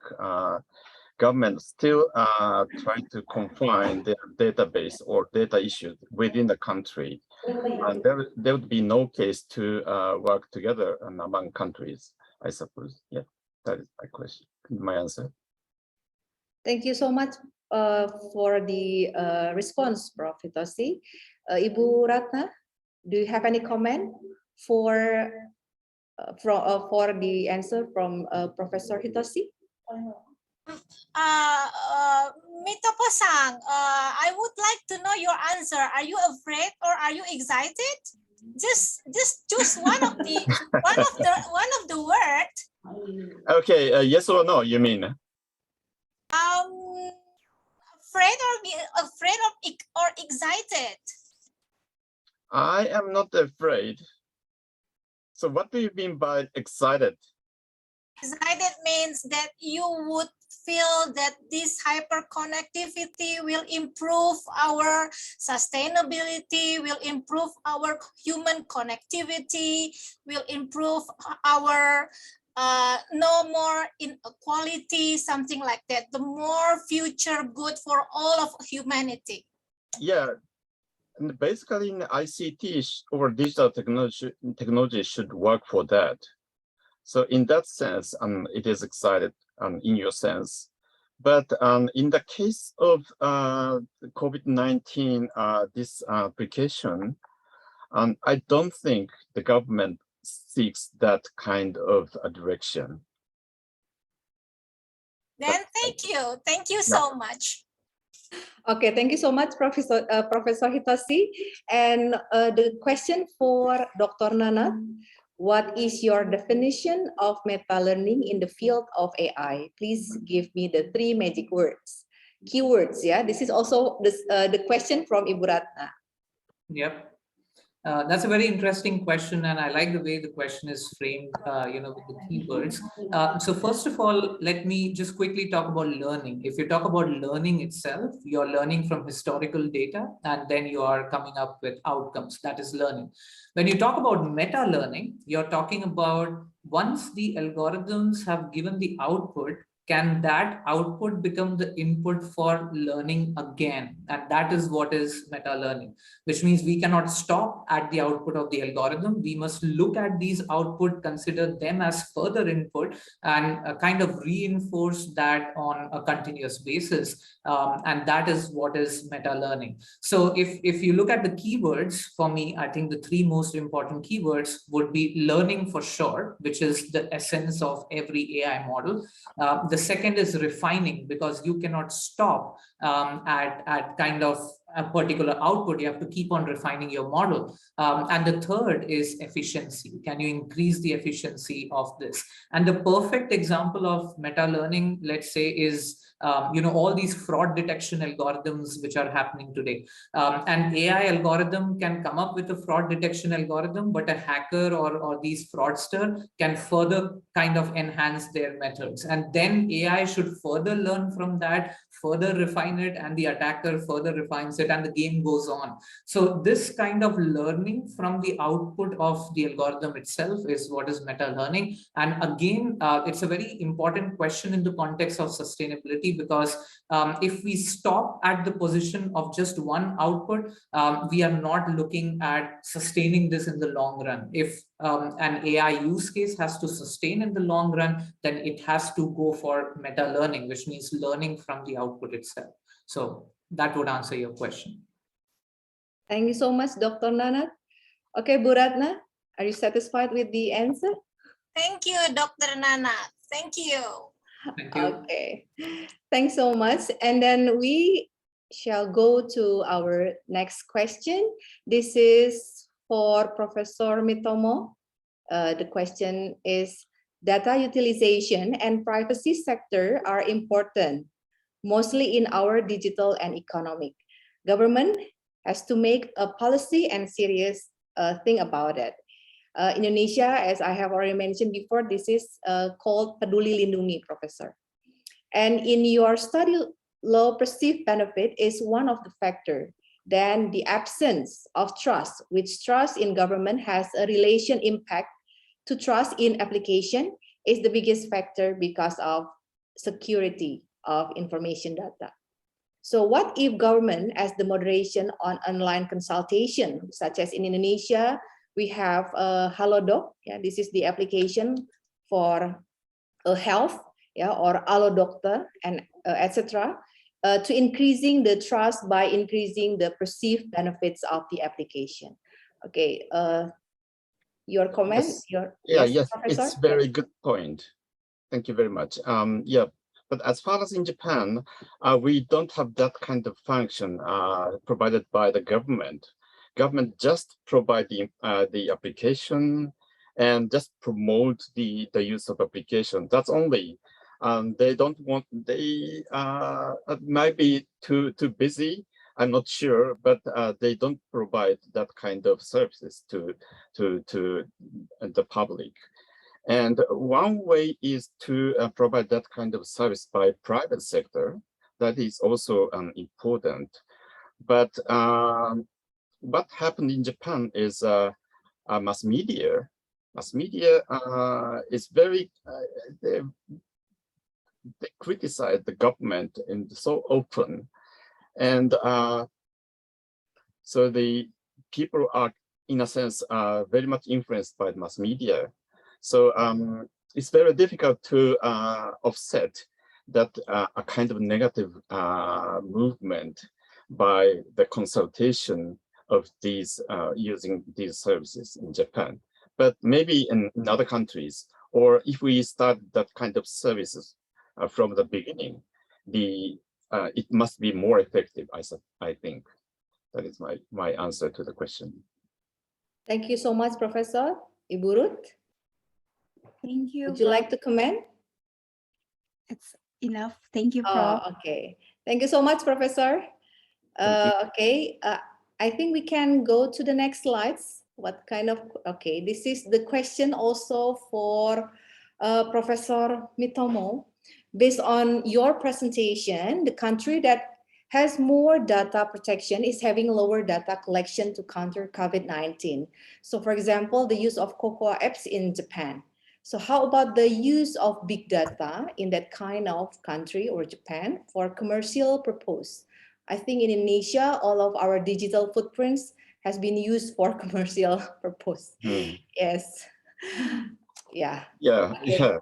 government still try to confine their database or data issues within the country. And there would be no case to work together among countries, I suppose. Yeah, that is my question, my answer. Thank you so much for the response, Prof. Hitoshi. Ibu Ratna, do you have any comment for the answer from Professor Hitoshi? Mitopo-san, I would like to know your answer. Are you afraid or are you excited? Just choose one of the word. Okay, yes or no, you mean? Afraid or excited? I am not afraid. So what do you mean by excited? Excited means that you would feel that this hyperconnectivity will improve our sustainability, will improve our human connectivity, will improve our no more inequality, something like that. The more future good for all of humanity. Yeah, and basically in ICT or digital technology should work for that. So in that sense, it is excited in your sense. But in the case of COVID-19, this application, I don't think the government seeks that kind of a direction. Then thank you so much. Okay, thank you so much, Professor Hitoshi. And the question for Dr. Nana, what is your definition of meta-learning in the field of AI? Please give me the 3 magic words, keywords. Yeah, this is also the question from Ibu Ratna. Yep. That's a very interesting question, and I like the way the question is framed, with the keywords. So first of all, let me just quickly talk about learning. If you talk about learning itself, you're learning from historical data, and then you are coming up with outcomes. That is learning. When you talk about meta-learning, you're talking about once the algorithms have given the output, can that output become the input for learning again? And that is what is meta-learning, which means we cannot stop at the output of the algorithm. We must look at these output, consider them as further input, and kind of reinforce that on a continuous basis. And that is what is meta-learning. So if you look at the keywords, for me, I think the 3 most important keywords would be learning for sure, which is the essence of every AI model. The second is refining, because you cannot stop at kind of a particular output. You have to keep on refining your model. And the third is efficiency. Can you increase the efficiency of this? And the perfect example of meta-learning, let's say, is all these fraud detection algorithms which are happening today. An AI algorithm can come up with a fraud detection algorithm, but a hacker or these fraudster can further kind of enhance their methods. And then AI should further learn from that, further refine it, and the attacker further refines it, and the game goes on. So this kind of learning from the output of the algorithm itself is what is meta-learning. And again, it's a very important question in the context of sustainability, connectivity, because if we stop at the position of just one output, we are not looking at sustaining this in the long run. If an AI use case has to sustain in the long run, then it has to go for meta learning, which means learning from the output itself. So that would answer your question. Thank you so much, Dr. Nanat. Okay, Bu Ratna, are you satisfied with the answer? Thank you, Dr. Nana. Thank you. Thank you. Okay, thanks so much. And then we shall go to our next question. This is for Professor Mitomo. The question is, data utilization and privacy sector are important, mostly in our digital and economic. Government has to make a policy and serious thing about it. Indonesia, as I have already mentioned before, this is called Peduli Lindungi, Professor. And in your study, low perceived benefit is one of the factors. Then the absence of trust, which trust in government has a relation impact to trust in application, is the biggest factor because of security of information data. So what if government as the moderation on online consultation, such as in Indonesia, we have Halodoc, yeah, this is the application for health, yeah, or Alo Doctor, and etc., to increasing the trust by increasing the perceived benefits of the application. Okay, your comment? Yes. Yes, it's very good point. Thank you very much. Yeah, but as far as in Japan, we don't have that kind of function provided by the government. Government just provide the application and just promote the use of application. That's only. They don't want. They might be too busy. I'm not sure, but they don't provide that kind of services to the public. And one way is to provide that kind of service by private sector. That is also important. But what happened in Japan is mass media. Mass media is very, they criticize the government and so open. And so the people are, in a sense, very much influenced by the mass media. So it's very difficult to offset that a kind of negative movement by the consultation of these using these services in Japan. But maybe in other countries, or if we start that kind of services from the beginning, it must be more effective, I think. That is my answer to the question. Thank you so much, Professor. Ibu Ruth? Thank you. Would you like to comment? It's enough. Thank you, Prof. Okay. Thank you so much, Professor. Okay. I think we can go to the next slides. What kind of, okay, this is the question also for Professor Mitomo. Based on your presentation, the country that has more data protection is having lower data collection to counter COVID-19. So for example, the use of Cocoa apps in Japan. So how about the use of big data in that kind of country or Japan for commercial purpose? I think in Indonesia, all of our digital footprints has been used for commercial purpose. Yes. Yeah. Yeah, okay.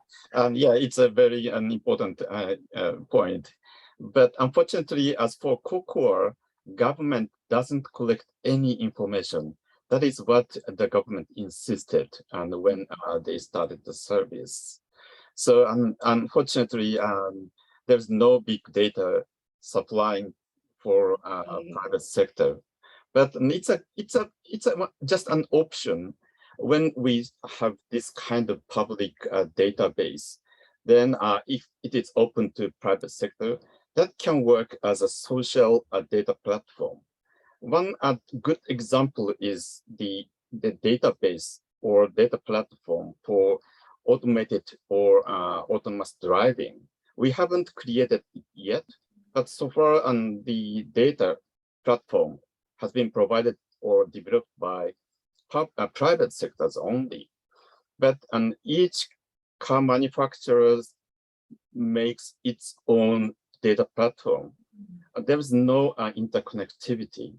yeah, it's a very important point. But unfortunately, as for Cocoa, government doesn't collect any information. That is what the government insisted and when they started the service. So unfortunately, there's no big data supplying for private sector. But it's just an option. When we have this kind of public database, then if it is open to private sector, that can work as a social data platform. One good example is the database or data platform for automated or autonomous driving. We haven't created it yet, but so far the data platform has been provided or developed by private sectors only. But each car manufacturer makes its own data platform, there is no interconnectivity.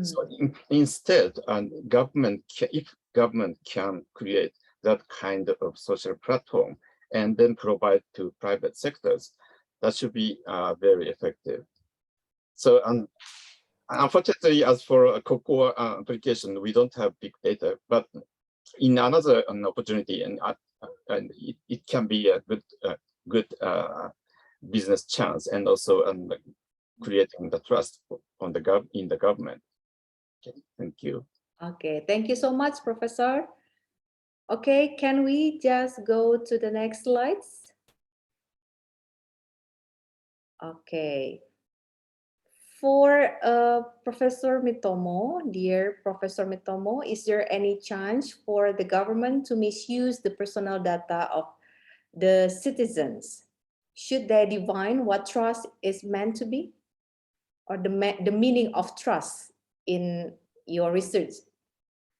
So instead, if government can create that kind of social platform and then provide to private sectors, that should be very effective. So unfortunately, as for a COCOA application, we don't have big data, but in another opportunity, and it can be a good business chance, and also creating the trust in the government. Okay, thank you. Okay, thank you so much, Professor. Okay, can we just go to the next slides? Okay. For Professor Mitomo, dear Professor Mitomo, is there any chance for the government to misuse the personal data of the citizens? Should they define what trust is meant to be? Or the meaning of trust in your research?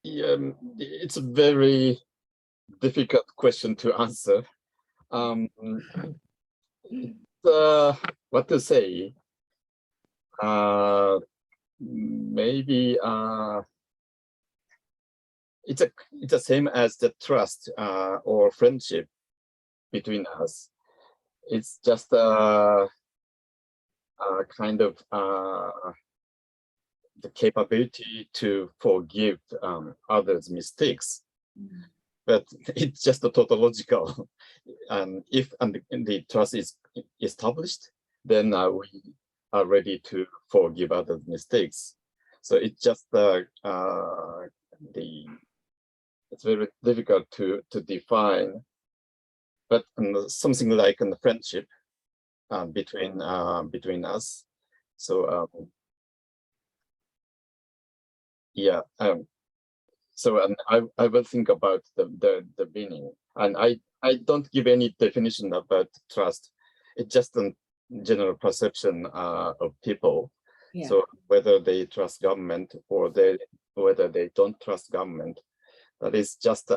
Yeah, it's a very difficult question to answer. What to say? Maybe it's the same as the trust or friendship between us. It's just a kind of the capability to forgive others' mistakes, but it's just a tautological. If the trust is established, then we are ready to forgive others' mistakes. So it's just it's very difficult to define, but something like a friendship between us. So yeah. So I will think about the meaning, and I don't give any definition about trust. It's just a general perception of people. Yeah. So whether they trust government or whether they don't trust government, that is just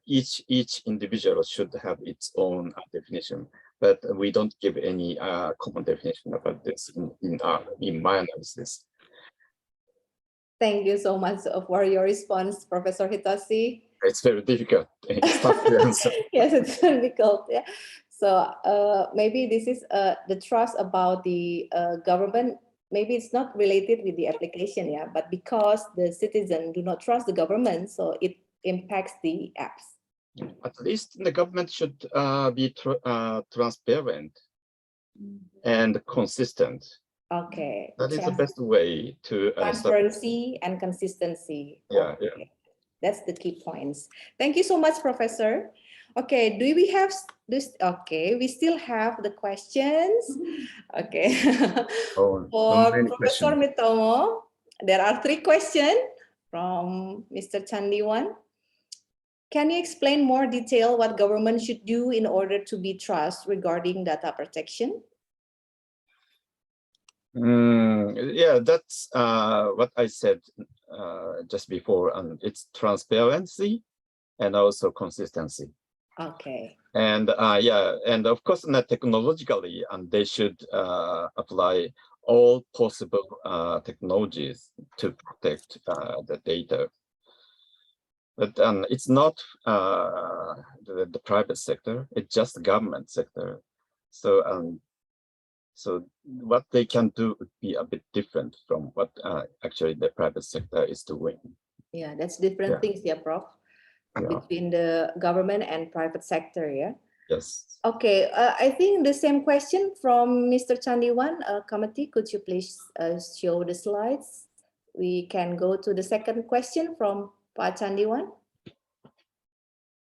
each individual should have its own definition. But we don't give any common definition about this in my analysis. Thank you so much for your response, Professor Hitoshi. It's very difficult. It's tough to answer. Yes, it's difficult. Yeah. So maybe this is the trust about the government. Maybe it's not related with the application, yeah, but because the citizens do not trust the government, so it impacts the apps. At least the government should be transparent and consistent. Okay. That is the best way to transparency and consistency. Yeah, okay. Yeah. That's the key points. Thank you so much, Professor. Okay, do we have this? Okay, we still have the questions. Okay. For Professor Mitomo, there are 3 questions from Mr. Chandiwan. Can you explain more detail what government should do in order to be trust regarding data protection? Yeah, that's what I said just before, and it's transparency and also consistency. Okay. And yeah, and of course, technologically, and they should apply all possible technologies to protect the data. But it's not the private sector; it's just the government sector. So so what they can do would be a bit different from what actually the private sector is doing. Yeah, that's different things, yeah, Prof. Between the government and private sector, yeah? Yes. Okay, I think the same question from Mr. Chandiwan. Kamati, could you please show the slides? We can go to the second question from Pak Chandiwan.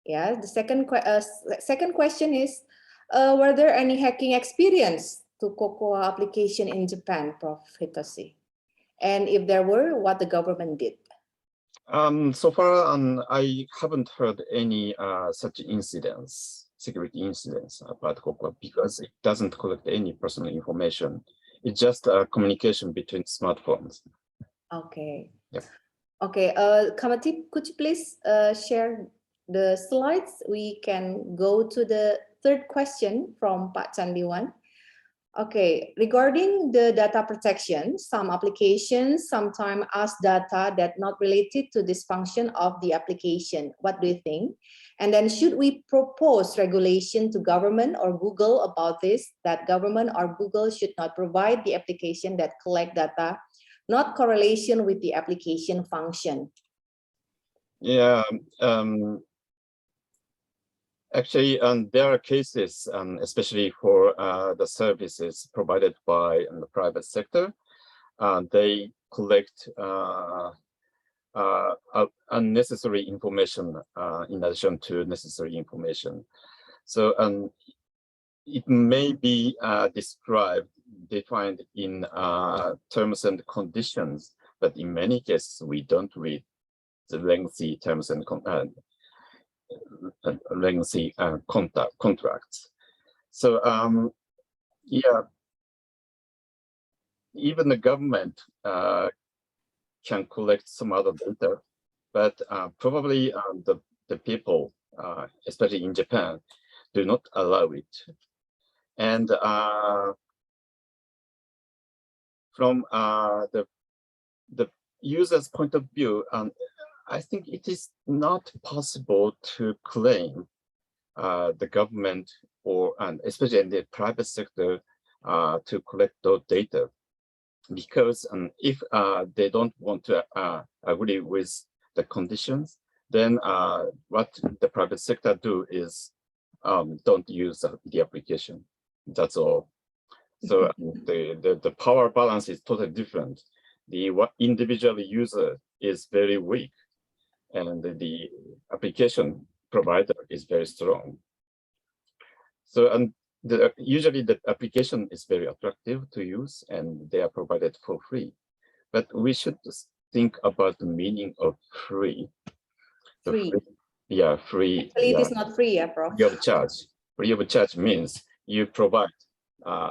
Yeah, the second question is, were there any hacking experience to COCOA application in Japan, Prof. Hitoshi? And if there were, what the government did? So far, I haven't heard any such incidents, security incidents about COCOA, because it doesn't collect any personal information. It's just communication between smartphones. Okay. Yeah. Okay. Kamati, could you please share the slides? We can go to the third question from Pak Chandiwan. Okay, regarding the data protection, some applications sometimes ask data that not related to this function of the application. What do you think? And then should we propose regulation to government or Google about this, that government or Google should not provide the application that collect data, not correlation with the application function? Yeah, actually, there are cases, especially for the services provided by the private sector. They collect unnecessary information in addition to necessary information. So it may be defined in terms and conditions, but in many cases, we don't read the lengthy terms and contracts. So yeah, even the government can collect some other data, but probably the people, especially in Japan, do not allow it. And from the user's point of view, I think it is not possible to claim the government or especially in the private sector to collect those data, because if they don't want to agree with the conditions, then what the private sector do is don't use the application. That's all. So the power balance is totally different. The individual user is very weak, and the application provider is very strong. So usually the application is very attractive to use, and they are provided for free. But we should think about the meaning of free. Free. Yeah, free. Actually, yeah. it is not free, yeah, Prof. Free of charge. Free of charge means you provide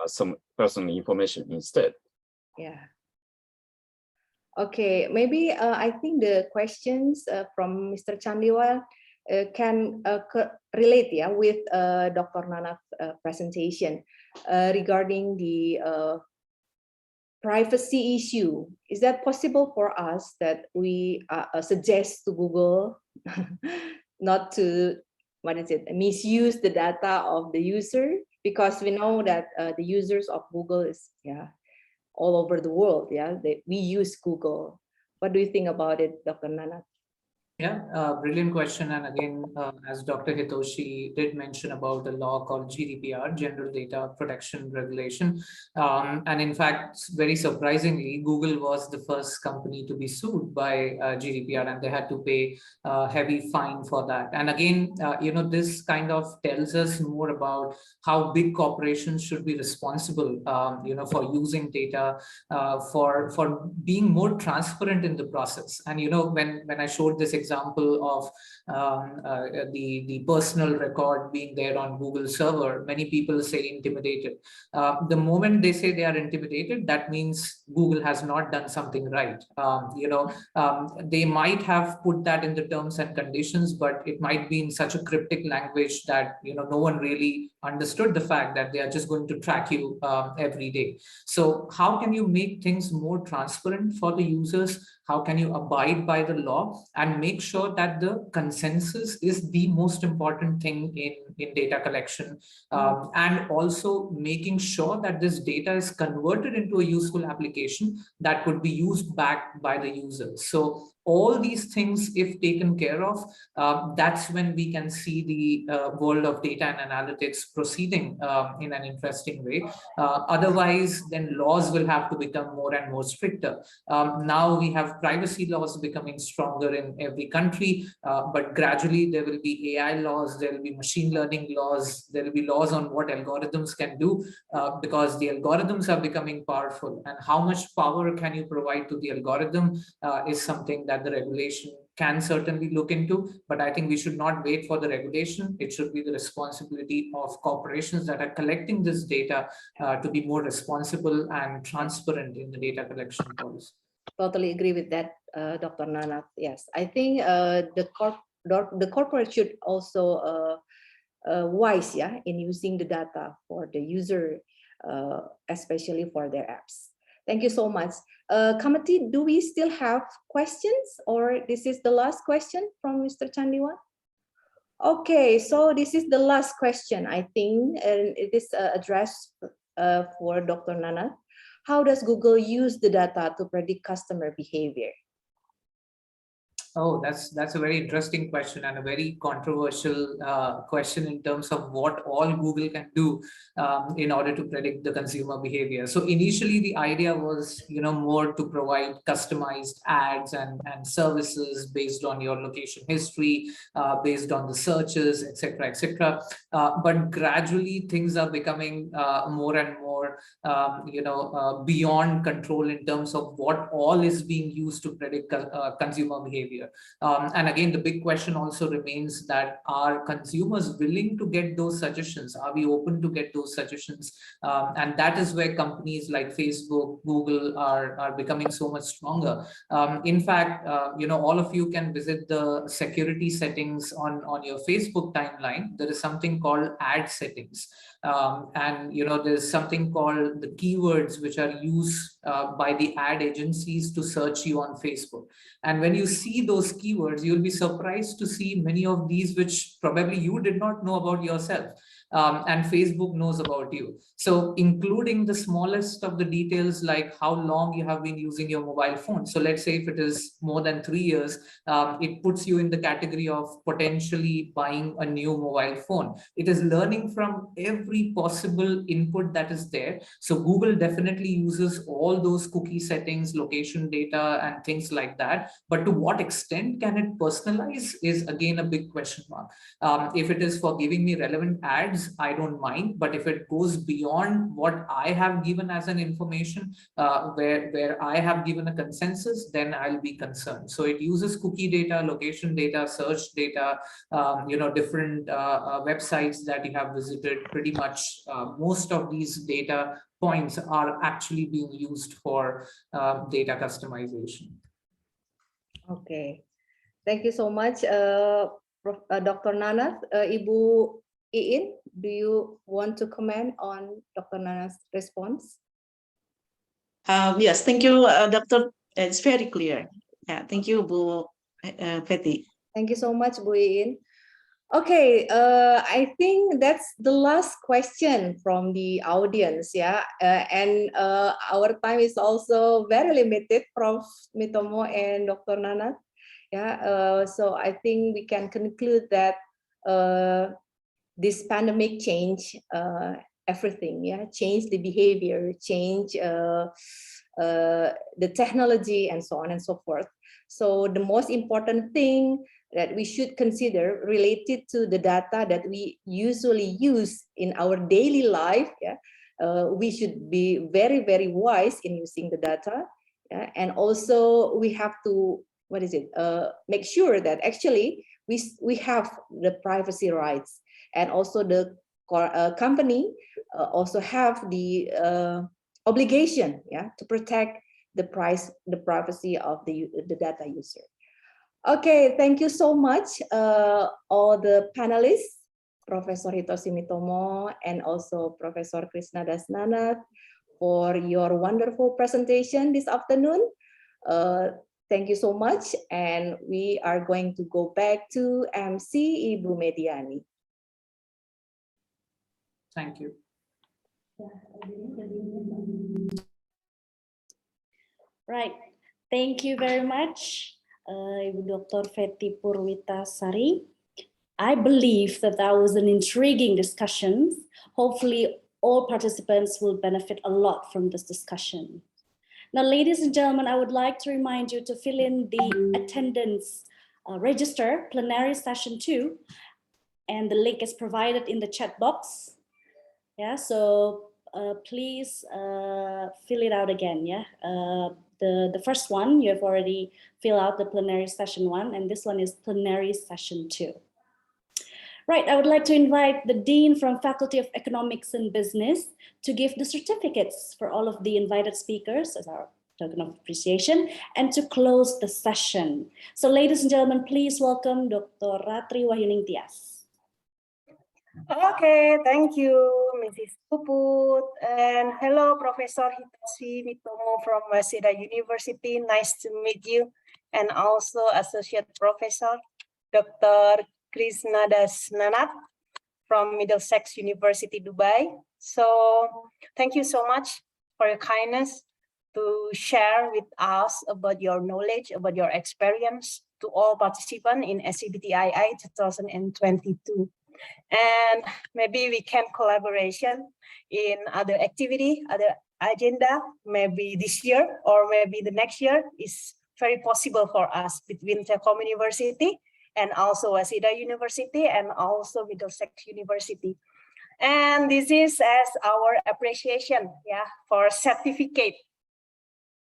some personal information instead. Yeah. Okay, maybe I think the questions from Mr. Chandiwal can relate, yeah, with Dr. Nana's presentation regarding the privacy issue. Is that possible for us that we suggest to Google not to, misuse the data of the user? Because we know that the users of Google is, all over the world, we use Google. What do you think about it, Dr. Nana? Yeah, brilliant question. And again, as Dr. Hitoshi did mention about the law called GDPR, General Data Protection Regulation. And in fact, very surprisingly, Google was the first company to be sued by GDPR, and they had to pay a heavy fine for that. And again, this kind of tells us more about how big corporations should be responsible, for using data, for being more transparent in the process. And, when I showed this example of the personal record being there on Google server, many people say intimidated. The moment they say they are intimidated, that means Google has not done something right. They might have put that in the terms and conditions, but it might be in such a cryptic language that no one really understood the fact that they are just going to track you every day. So how can you make things more transparent for the users? How can you abide by the law and make sure that the consensus is the most important thing in data collection, and also making sure that this data is converted into a useful application that could be used back by the users. So all these things, if taken care of, that's when we can see the world of data and analytics proceeding in an interesting way. Otherwise, then laws will have to become more and more stricter. Now we have privacy laws becoming stronger in every country, but gradually there will be AI laws, there will be machine learning laws, there will be laws on what algorithms can do, because the algorithms are becoming powerful. And how much power can you provide to the algorithm is something that the regulation can certainly look into, but I think we should not wait for the regulation. It should be the responsibility of corporations that are collecting this data to be more responsible and transparent in the data collection policy. Totally agree with that, Dr. Nana. Yes, I think the corporate should also wise, in using the data for the user especially for their apps. Thank you so much. Committee, do we still have questions, or this is the last question from Mr. Chandiwan? Okay, so this is the last question, I think, and it is addressed for Dr. Nana. How does Google use the data to predict customer behavior? Oh, that's a very interesting question and a very controversial question in terms of what all Google can do in order to predict the consumer behavior. So initially, the idea was, more to provide customized ads and services based on your location history, based on the searches, etc., etc. But gradually, things are becoming more and more, beyond control in terms of what all is being used to predict consumer behavior. And again, the big question also remains that are consumers willing to get those suggestions? Are we open to get those suggestions? And that is where companies like Facebook, Google are becoming so much stronger. In fact, all of you can visit the security settings on your Facebook timeline. There is something called ad settings. And there's something called the keywords which are used by the ad agencies to search you on Facebook. And when you see those keywords, you'll be surprised to see many of these which probably you did not know about yourself. And Facebook knows about you. So including the smallest of the details, like how long you have been using your mobile phone. So let's say if it is more than 3 years, it puts you in the category of potentially buying a new mobile phone. It is learning from every possible input that is there. So Google definitely uses all those cookie settings, location data, and things like that. But to what extent can it personalize is again a big question mark. If it is for giving me relevant ads, I don't mind. But if it goes beyond what I have given as an information, where I have given a consensus, then I'll be concerned. So it uses cookie data, location data, search data, different websites that you have visited. Pretty much most of these data points are actually being used for data customization. Okay, thank you so much, Dr. Nana. Ibu Iin, do you want to comment on Dr. Nana's response? Yes, thank you, Doctor. It's very clear. Yeah, thank you, Bu Fetty. Thank you so much, Bu Iin. Okay, I think that's the last question from the audience, yeah. And our time is also very limited, Prof. Mitomo and Dr. Nana. Yeah, so I think we can conclude that this pandemic changed everything, yeah, change the behavior, change the technology, and so on and so forth. So the most important thing that we should consider related to the data that we usually use in our daily life, yeah, we should be very, very wise in using the data, yeah? And also we have to, make sure that actually we have the privacy rights, and also the company also have the obligation, yeah, to protect the privacy of the data user. Okay, thank you so much, all the panelists, Professor Hitoshi Mitomo and also Professor Krishna Dasnana, for your wonderful presentation this afternoon. Thank you so much, and we are going to go back to MC Ibu Mediani. Thank you. Right, thank you very much, Ibu Dr. Fetty Purwitasari. I believe that was an intriguing discussion. Hopefully, all participants will benefit a lot from this discussion. Now, ladies and gentlemen, I would like to remind you to fill in the attendance register, plenary session 2, and the link is provided in the chat box. Yeah, so please fill it out again. Yeah, the first one, you have already filled out the plenary session 1, and this one is plenary session 2. Right, I would like to invite the Dean from Faculty of Economics and Business to give the certificates for all of the invited speakers as our token of appreciation, and to close the session. So ladies and gentlemen, please welcome Dr. Ratri Wahyuning Tias. Okay, thank you, Mrs. Puput. And hello, Professor Hitoshi Mitomo from Waseda University. Nice to meet you. And also Associate Professor Dr. Krisnadas Nanat from Middlesex University, Dubai. So thank you so much for your kindness to share with us about your knowledge, about your experience to all participants in SCBTII 2022. And maybe we can collaboration in other activity, other agenda, maybe this year or maybe the next year is very possible for us between Telkom University and also Waseda University and also Middlesex University. And this is as our appreciation, yeah, for certificate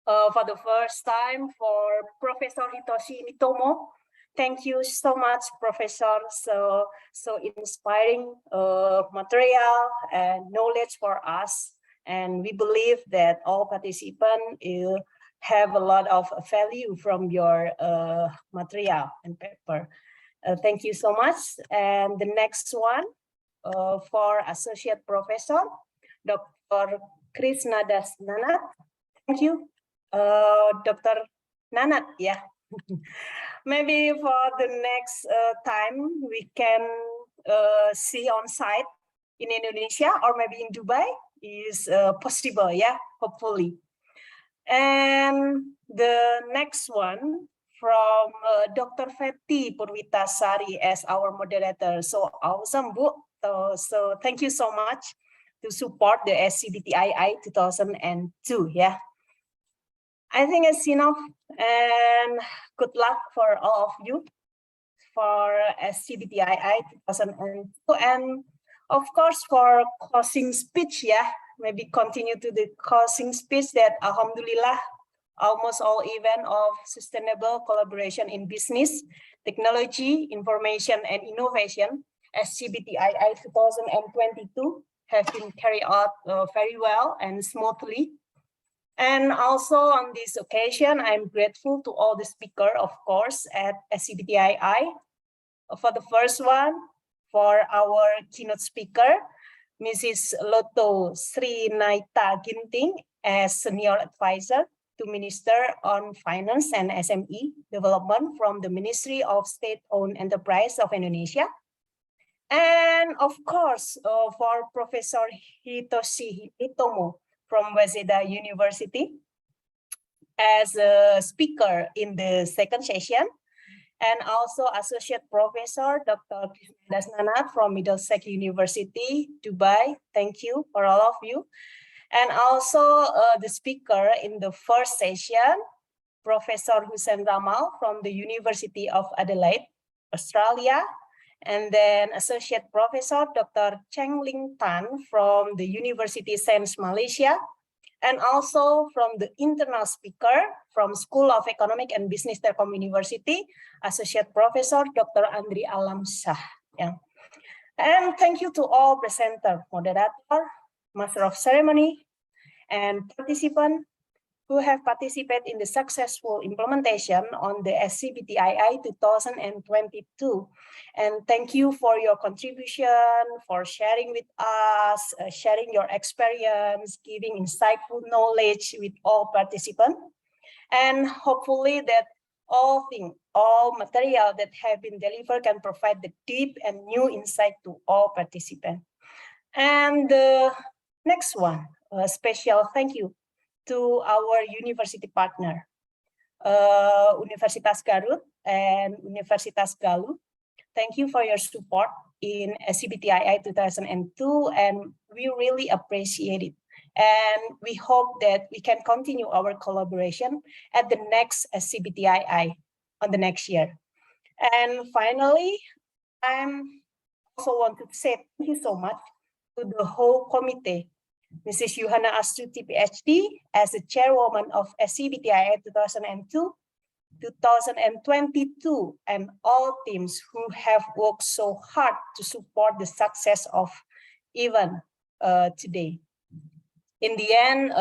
for the first time for Professor Hitoshi Mitomo. Thank you so much, Professor. So inspiring material and knowledge for us. And we believe that all participants have a lot of value from your material and paper. Thank you so much. And the next one for Associate Professor, Dr. Krisnadas Nanat. Thank you, Dr. Nanat. Yeah. Maybe for the next time we can see on site in Indonesia or maybe in Dubai is possible, yeah, hopefully. And the next one from Dr. Fetty Purwitasari as our moderator. So awesome, Bu. So thank you so much to support the SCBTII 2002, yeah. I think it's enough, and good luck for all of you for SCBTII 2002, and of course for closing speech, yeah, maybe continue to the closing speech that Alhamdulillah, almost all event of sustainable collaboration in business, technology, information, and innovation, SCBTII 2022 have been carried out very well and smoothly. And also on this occasion, I'm grateful to all the speakers, of course, at SCBTII. For the first one, for our keynote speaker, Mrs. Loto Srinaita Ginting as Senior Advisor to Minister on Finance and SME Development from the Ministry of State-Owned Enterprise of Indonesia. And of course, for Professor Hitoshi Mitomo from Waseda University as a speaker in the second session, and also Associate Professor Dr. Krisnadas Nanat from Middlesex University, Dubai. Thank you for all of you. And also the speaker in the first session, Professor Hussain Rammal from the University of Adelaide, Australia. And then Associate Professor Dr. Cheng Ling from the Universiti Sains, Malaysia. And also from the internal speaker from School of Economic and Business Telkom University, Associate Professor Dr. Andry Alamsyah. Yeah. And thank you to all presenter, moderator, Master of Ceremony, and participants who have participated in the successful implementation on the SCBTII 2022. And thank you for your contribution, for sharing with us, sharing your experience, giving insightful knowledge with all participants. And hopefully that all material that have been delivered can provide the deep and new insight to all participants. And the next one, a special thank you to our university partner, Universitas Garut and Universitas Galuh. Thank you for your support in SCBTII 2002, and we really appreciate it. And we hope that we can continue our collaboration at the next SCBTII on the next year. And finally, I also want to say thank you so much to the whole committee, Mrs. Yuhana Astuti, PhD, as the chairwoman of SCBTII 2002, 2022, and all teams who have worked so hard to support the success of event today. In the end,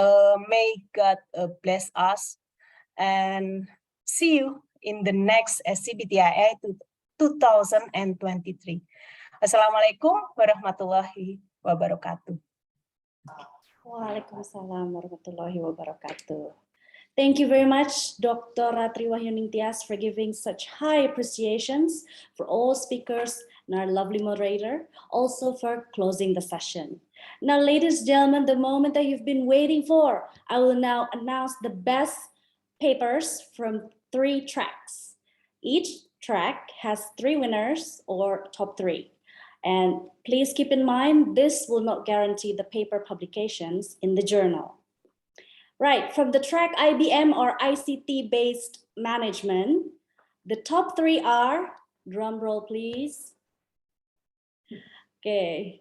may God bless us, and see you in the next SCBTII 2023. Assalamualaikum warahmatullahi wabarakatuh. Waalaikumsalam warahmatullahi wabarakatuh. Thank you very much, Dr. Ratri Wahyuning Tias, for giving such high appreciations for all speakers and our lovely moderator, also for closing the session. Now, ladies and gentlemen, the moment that you've been waiting for, I will now announce the best papers from 3 tracks. Each track has 3 winners or top 3. And please keep in mind, this will not guarantee the paper publications in the journal. Right, from the track IBM or ICT-based management, the top 3 are, drum roll please. Okay,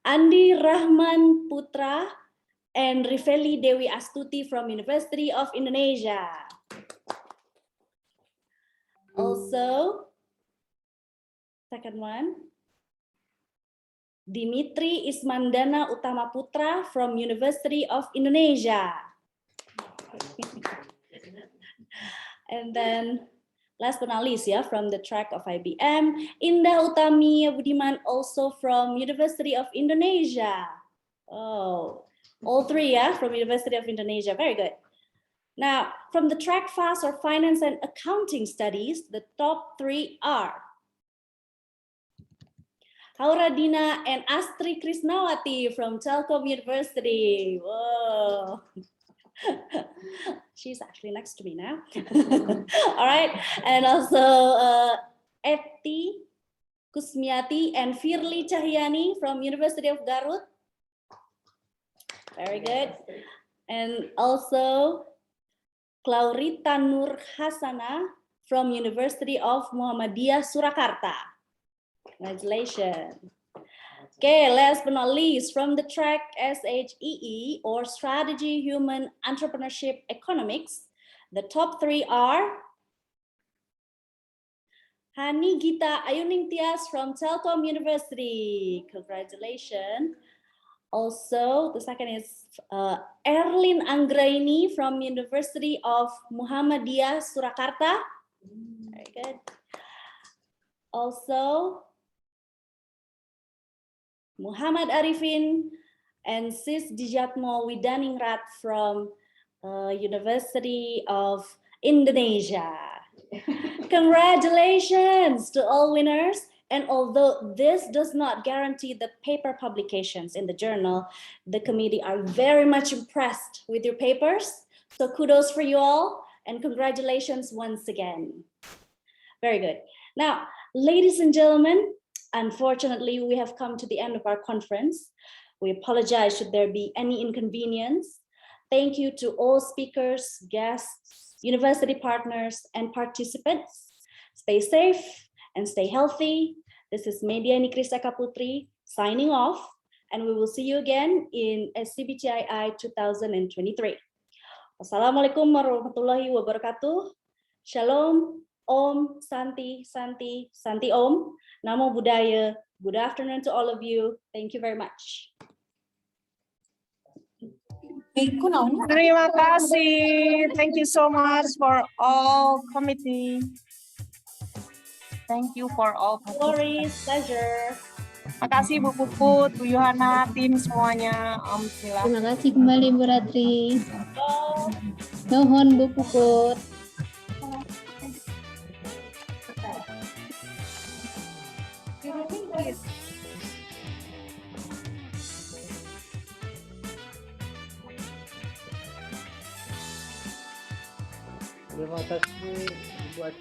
Andi Rahman Putra and Rifeli Dewi Astuti from University of Indonesia. Also, second one, Dimitri Ismandana Utama Putra from University of Indonesia. And then last but not least, from the track of IBM, Indah Utami Budiman, also from University of Indonesia. Oh, all 3, from University of Indonesia. Very good. Now, from the track FAST or Finance and Accounting Studies, the top 3 are Hauradina and Astri Krisnawati from Telkom University. Whoa. She's actually next to me now. All right. And also Eti Kusmiati and Firly Cahyani from University of Garut. Very good. And also Claurita Nur Hasana from University of Muhammadiyah Surakarta. Congratulations. Okay, last but not least, from the track SHEE or Strategy Human Entrepreneurship Economics, the top 3 are Hani Gita Ayuning Tias from Telkom University. Congratulations. Also, the second is Erlin Anggraini from University of Muhammadiyah Surakarta. Very good. Also, Muhammad Arifin and Sis Dijatmo Widaningrat from University of Indonesia. Congratulations to all winners. And although this does not guarantee the paper publications in the journal, the committee are very much impressed with your papers. So kudos for you all and congratulations once again. Very good. Now, ladies and gentlemen, unfortunately, we have come to the end of our conference. We apologize should there be any inconvenience. Thank you to all speakers, guests, university partners, and participants. Stay safe and stay healthy. This is Mediani Krisaka Putri signing off, and we will see you again in SCBTII 2023. Wassalamualaikum warahmatullahi wabarakatuh. Shalom. Om, Santi, Santi, Santi Om, Namo Buddhaya. Good afternoon to all of you. Thank you very much. Terima kasih. Thank you so much for all committee. Thank you for all. Worries, pleasure. Terima kasih Bu Puput, Bu Yohana, tim semuanya. Alhamdulillah. Terima kasih kembali Bu Ratri. Nuhun Bu Puput. Terima kasih buat